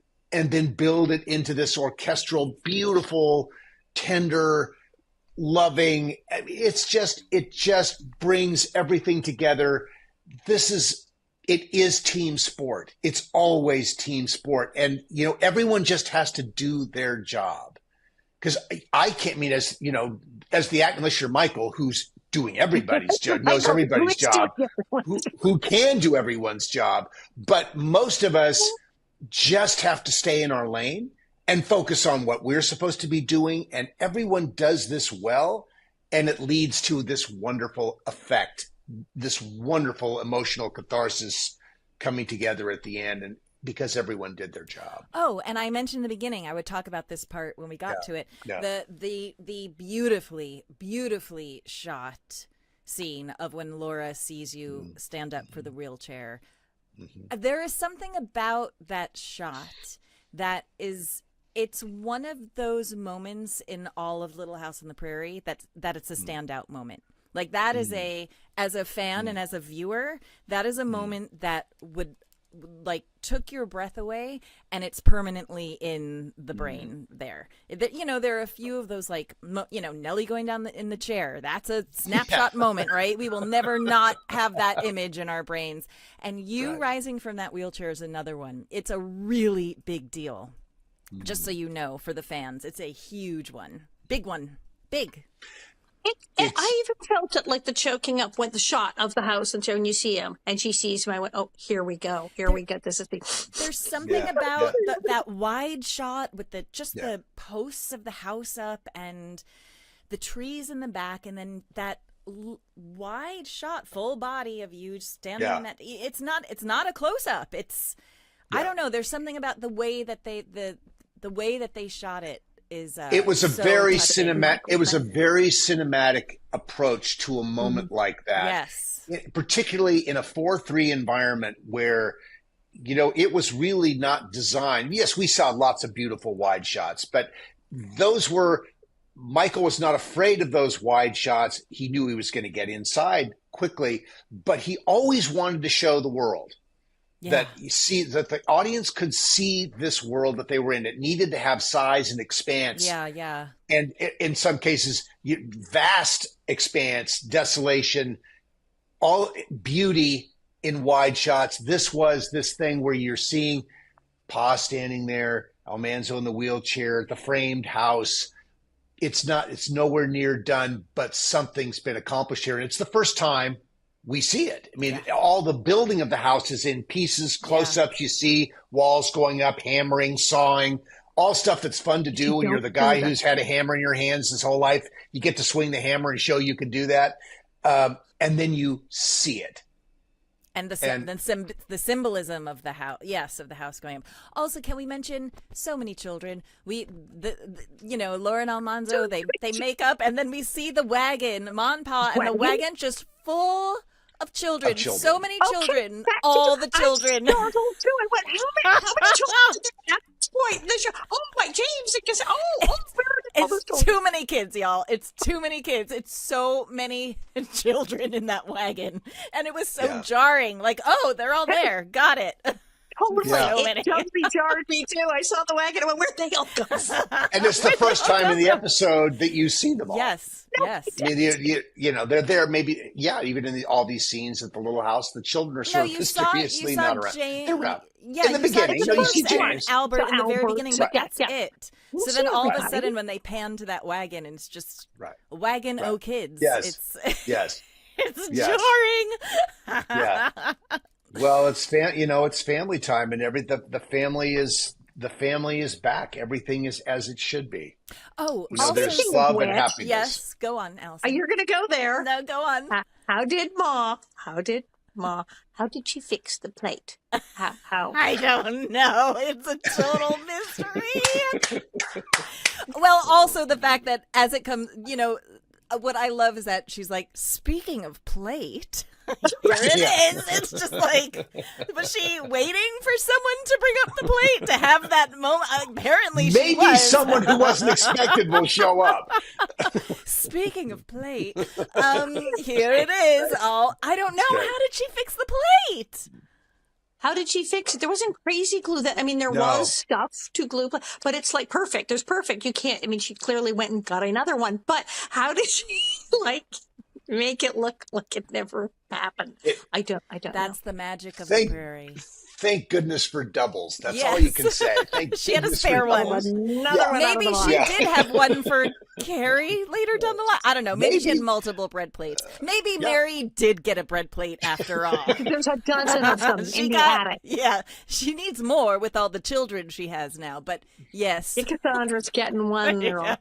build it into this orchestral, beautiful, tender, loving. I mean, it just brings everything together. It is team sport. It's always team sport. And, everyone just has to do their job. Because I can't mean as the actor, unless you're Michael, who's doing everybody's job, knows everybody's job, who can do everyone's job. But most of us just have to stay in our lane and focus on what we're supposed to be doing. And everyone does this well. And it leads to this wonderful effect, this wonderful emotional catharsis coming together at the end, and because everyone did their job. Oh, and I mentioned in the beginning, I would talk about this part when we got to it. Yeah. The beautifully shot scene of when Laura sees you stand up for the wheelchair. Mm-hmm. There is something about that shot that it's one of those moments in all of Little House on the Prairie that it's a standout moment. Like that is as a fan and as a viewer, that is a moment that would took your breath away, and it's permanently in the brain there. There are a few of those, Nellie going down in the chair. That's a snapshot moment, right? We will never not have that image in our brains. And you rising from that wheelchair is another one. It's a really big deal. Just so you know, for the fans, it's a huge one. Big one. Big. I even felt it like the choking up when the shot of the house and when you see him and she sees him. I went, oh, here we go. This is there's something about that wide shot with the posts of the house up and the trees in the back, and then that wide shot, full body of you standing in that. It's not a close up. It's I don't know. There's something about the way that they shot it. It was a very cinematic. It was a very cinematic approach to a moment like that. Yes, particularly in a 4:3 environment where, it was really not designed. Yes, we saw lots of beautiful wide shots, but Michael was not afraid of those wide shots. He knew he was going to get inside quickly, but he always wanted to show the world. That that the audience could see this world that they were in. It needed to have size and expanse. Yeah. And in some cases, vast expanse, desolation, all beauty in wide shots. This was this thing where you're seeing Pa standing there, Almanzo in the wheelchair, the framed house. It's nowhere near done, but something's been accomplished here. And it's the first time we see it. I mean, all the building of the house is in pieces, close-ups. You see walls going up, hammering, sawing, all stuff that's fun to do when you're the guy who's had a hammer in your hands his whole life. You get to swing the hammer and show you can do that. And then you see it. And the symbolism of the house, of the house going up. Also, can we mention so many children? Laura and Almanzo, they make up, and then we see the wagon, Ma and Pa, and the wagon just full of children. So many children, all the children. How many children at this point in the show? Oh my James! It's too many kids, y'all. It's too many kids. It's so many children in that wagon, and it was so jarring. Like, oh, they're all there. Got it. It totally jarred me too. I saw the wagon and went, where'd they all go? And it's the first time in the episode that you see them all. Yes. I mean, they're there. Maybe, even in all these scenes at the little house, the children are sort of mysteriously not around. They're around. In the beginning, you see James, Albert in the very beginning, but that's it. So then all of a sudden, when they pan to that wagon, and it's just a wagon o' kids. Yes. It's jarring. Yeah. Well, it's family time, and the family is back. Everything is as it should be. Oh, there's love and happiness. Yes, go on, Allison. You're going to go there. No, go on. How did Ma, how did she fix the plate? How? I don't know. It's a total mystery. Well, also the fact that as it comes, what I love is that she's like, speaking of plate, here it is. It's just like, was she waiting for someone to bring up the plate to have that moment? Apparently she Maybe was. someone who wasn't expected will show up. Speaking of plate, here it is. I don't know. How did she fix the plate? How did she fix it? There wasn't crazy glue there was stuff to glue, but it's like perfect. There's perfect. You can't, she clearly went and got another one, but how did she make it look like it never happened? I don't know. That's the magic of the prairie. Thank goodness for doubles. That's all you can say. She had a spare one. Another one. Maybe she did have one for Carrie later down the line. I don't know. Maybe she had multiple bread plates. Maybe Mary did get a bread plate after all. There's a dozen of them in the attic. Yeah, she needs more with all the children she has now. But yes, Cassandra's getting one. Yeah.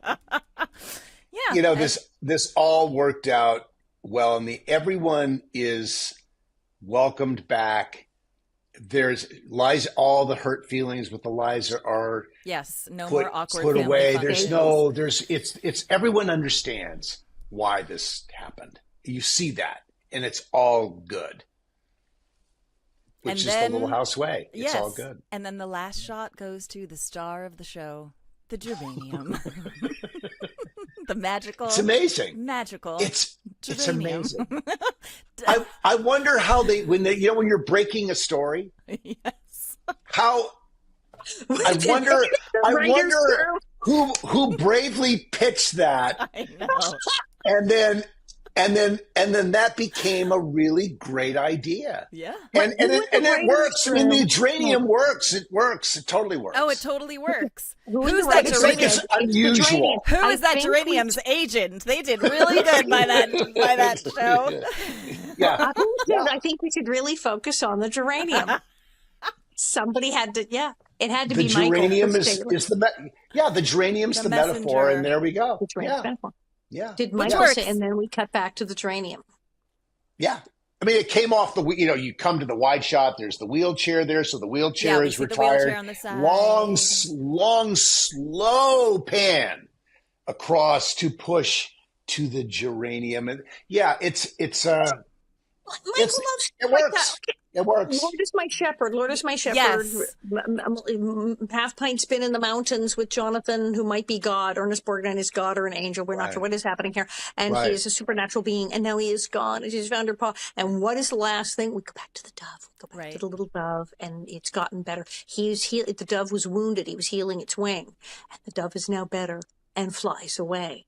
This all worked out well, and everyone is welcomed back. There's Liza, all the hurt feelings with Eliza are more awkward put away. Functions. It's everyone understands why this happened. You see that, and it's all good. Which is the Little House way. It's all good. And then the last shot goes to the star of the show, the geranium. The magical. It's amazing. Magical. It's amazing. I wonder how when you're breaking a story. Yes. How I wonder who bravely pitched that. I know. And then that became a really great idea. Yeah. And it works. The geranium works. It works. It totally works. Oh, it totally works. Who's that It's geranium? like it's unusual. Who is that geranium's agent? They did really good by that show. Yeah. I think we should really focus on the geranium. Somebody had to, it had to be Michael. The geranium is the geranium's the metaphor, and there we go. The geranium's metaphor. Yeah. Did Michael say, and then we cut back to the geranium. Yeah. It came off you come to the wide shot, there's the wheelchair there, so the wheelchair is retired. The wheelchair on the side. Long, slow pan across to push to the geranium. And it works. It works. Lord is my shepherd. Yes. Half pint spin in the mountains with Jonathan, who might be God. Ernest Borgnine is God or an angel. We're not sure what is happening here. And he is a supernatural being. And now he is gone. And he's found her paw. And what is the last thing? We go back to the dove. We go back to the little dove. And it's gotten better. The dove was wounded. He was healing its wing. And the dove is now better and flies away.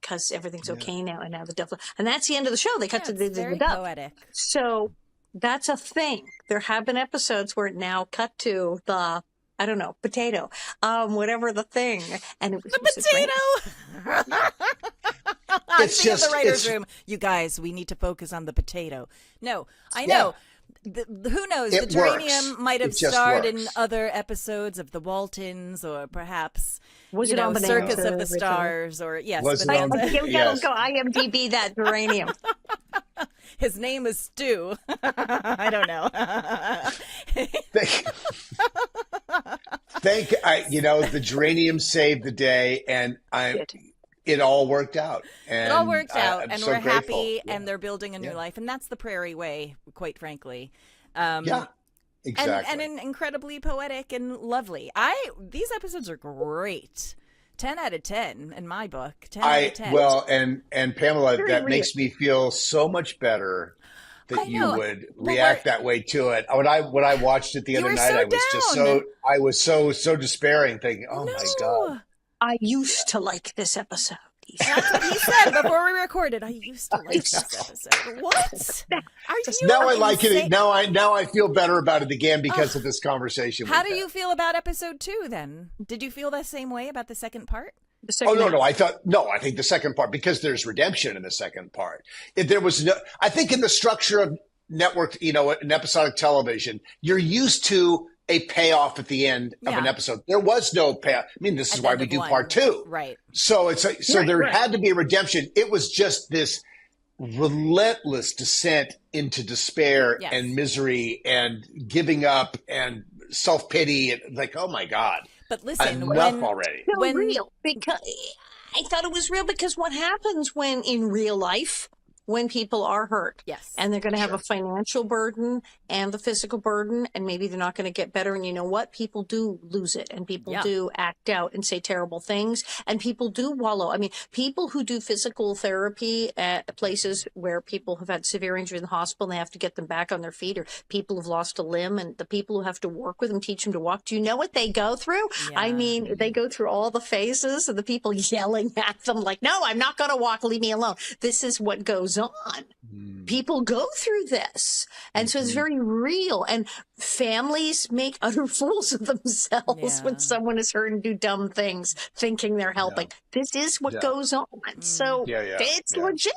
Because everything's okay now. And now the dove. And that's the end of the show. They cut to the dove. Poetic. So that's a thing. There have been episodes where it now cut to the, potato, whatever the thing. And it was potato. I'm seeing the writer's room. You guys, we need to focus on the potato. No, I know. Who knows? The geranium might have starred in other episodes of the Waltons, or perhaps Circus of the Stars, or we gotta go IMDb that geranium. His name is Stu. I don't know. The geranium saved the day, and it all worked out. And it all worked out, and we're grateful. happy, and they're building a new life, and that's the prairie way, quite frankly. Exactly. And incredibly poetic and lovely. These episodes are great. 10 out of 10 in my book. 10 out of 10. Well, and Pamela, that makes me feel so much better that you would react that way to it. When I watched it the other night, I was so despairing, thinking, "Oh my God." I used to like this episode. That's what he said before we recorded. I used to like this episode. What? Are you now I like it. Now I feel better about it again because of this conversation. How do you feel about episode 2 then? Did you feel the same way about the second part? No. I think the second part, because there's redemption in the second part. I think in the structure of network, in episodic television, you're used to a payoff at the end of an episode. There was no payoff. This is why we do part 2. Right. So there had to be a redemption. It was just this relentless descent into despair Yes. and misery and giving up and self-pity and like, oh my God, But listen, enough already. So real, because I thought it was real, because what happens when in real life, when people are hurt, yes, and they're going to have Sure. a financial burden and the physical burden, and maybe they're not going to get better. And you know what? People do lose it, and people do act out and say terrible things, and people do wallow. I mean, people who do physical therapy at places where people have had severe injury in the hospital and they have to get them back on their feet, or people who've lost a limb, and the people who have to work with them, teach them to walk. Do you know what they go through? I mean, they go through all the phases of the people yelling at them like, no, I'm not going to walk. Leave me alone. This is what goes on. People go through this. And so it's very real. And families make utter fools of themselves when someone is hurt and do dumb things, thinking they're helping. This is what goes on. So it's legit.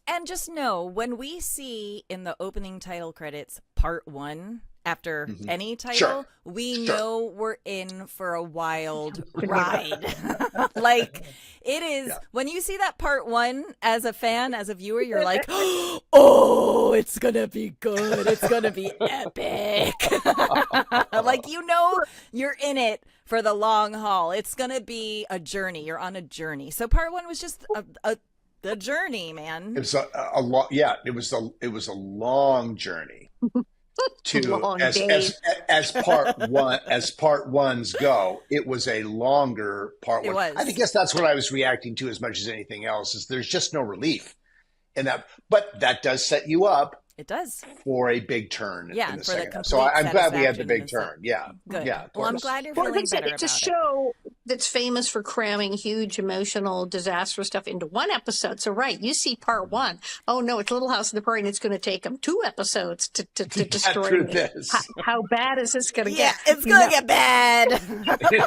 And just know, when we see in the opening title credits, part 1, after any title, we know we're in for a wild ride. Like, it is, when you see that part 1 as a fan, as a viewer, you're like, oh, it's going to be good. It's going to be epic. Like, you know, you're in it for the long haul. It's going to be a journey. You're on a journey. So part 1 was just the journey, man. It was a long, it was a long journey to Long as part ones go. It was a longer part It one. was. I guess that's what I was reacting to as much as anything else. Is there's just no relief in that, but that does set you up. It does. For a big turn. Yeah, in the for the second half. complete So I'm glad we had the satisfaction big in the turn. Yeah. Good. Yeah. Well, I'm glad you're feeling better It's a about it. show that's famous for cramming huge emotional, disastrous stuff into one episode. So, right, you see part 1. Oh, no, it's Little House on the Prairie, and it's going to take them 2 episodes to destroy through me. this. How bad is this going to Yeah, get? it's going to get bad.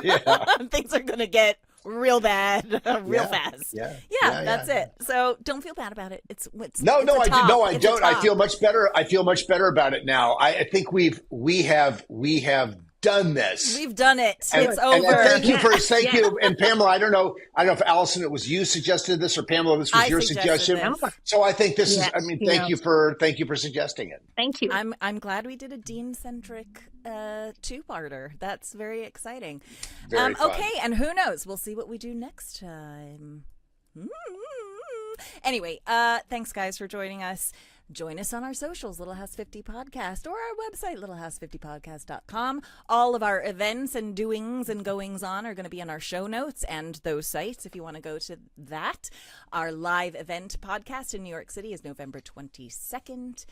Yeah. Things are going to get real bad real fast. Yeah. That's it. So don't feel bad about it. It's No, it's a I top. do. No, I It's a don't. I top. feel much better. I feel much better about it now. I think we have done this. We've done it. And, It's over. and thank you. And Pamela, I don't know if Allison, it was you suggested this, or Pamela, this was I your suggested suggestion. this. So I think this is. Yes, I mean, thank you for suggesting it. Thank you. I'm glad we did a Dean-centric 2-parter. That's very exciting. Very fun. Okay, and who knows? We'll see what we do next time. Anyway, thanks guys for joining us. Join us on our socials, Little House 50 Podcast, or our website, littlehouse50podcast.com. All of our events and doings and goings on are going to be in our show notes and those sites if you want to go to that. Our live event podcast in New York City is November 22nd.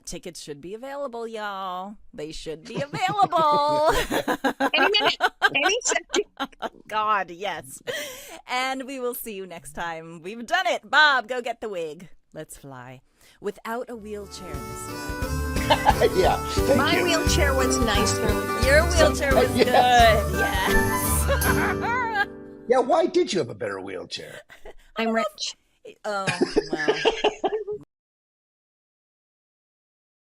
Tickets should be available, y'all. They should be available. Any minute. Any second. God, yes. And we will see you next time. We've done it. Bob, go get the wig. Let's fly. Without a wheelchair this time. Yeah. Thank My you. wheelchair was nicer. Your wheelchair was Yes. good. Yes. Yeah. Why did you have a better wheelchair? I'm rich. Oh, well.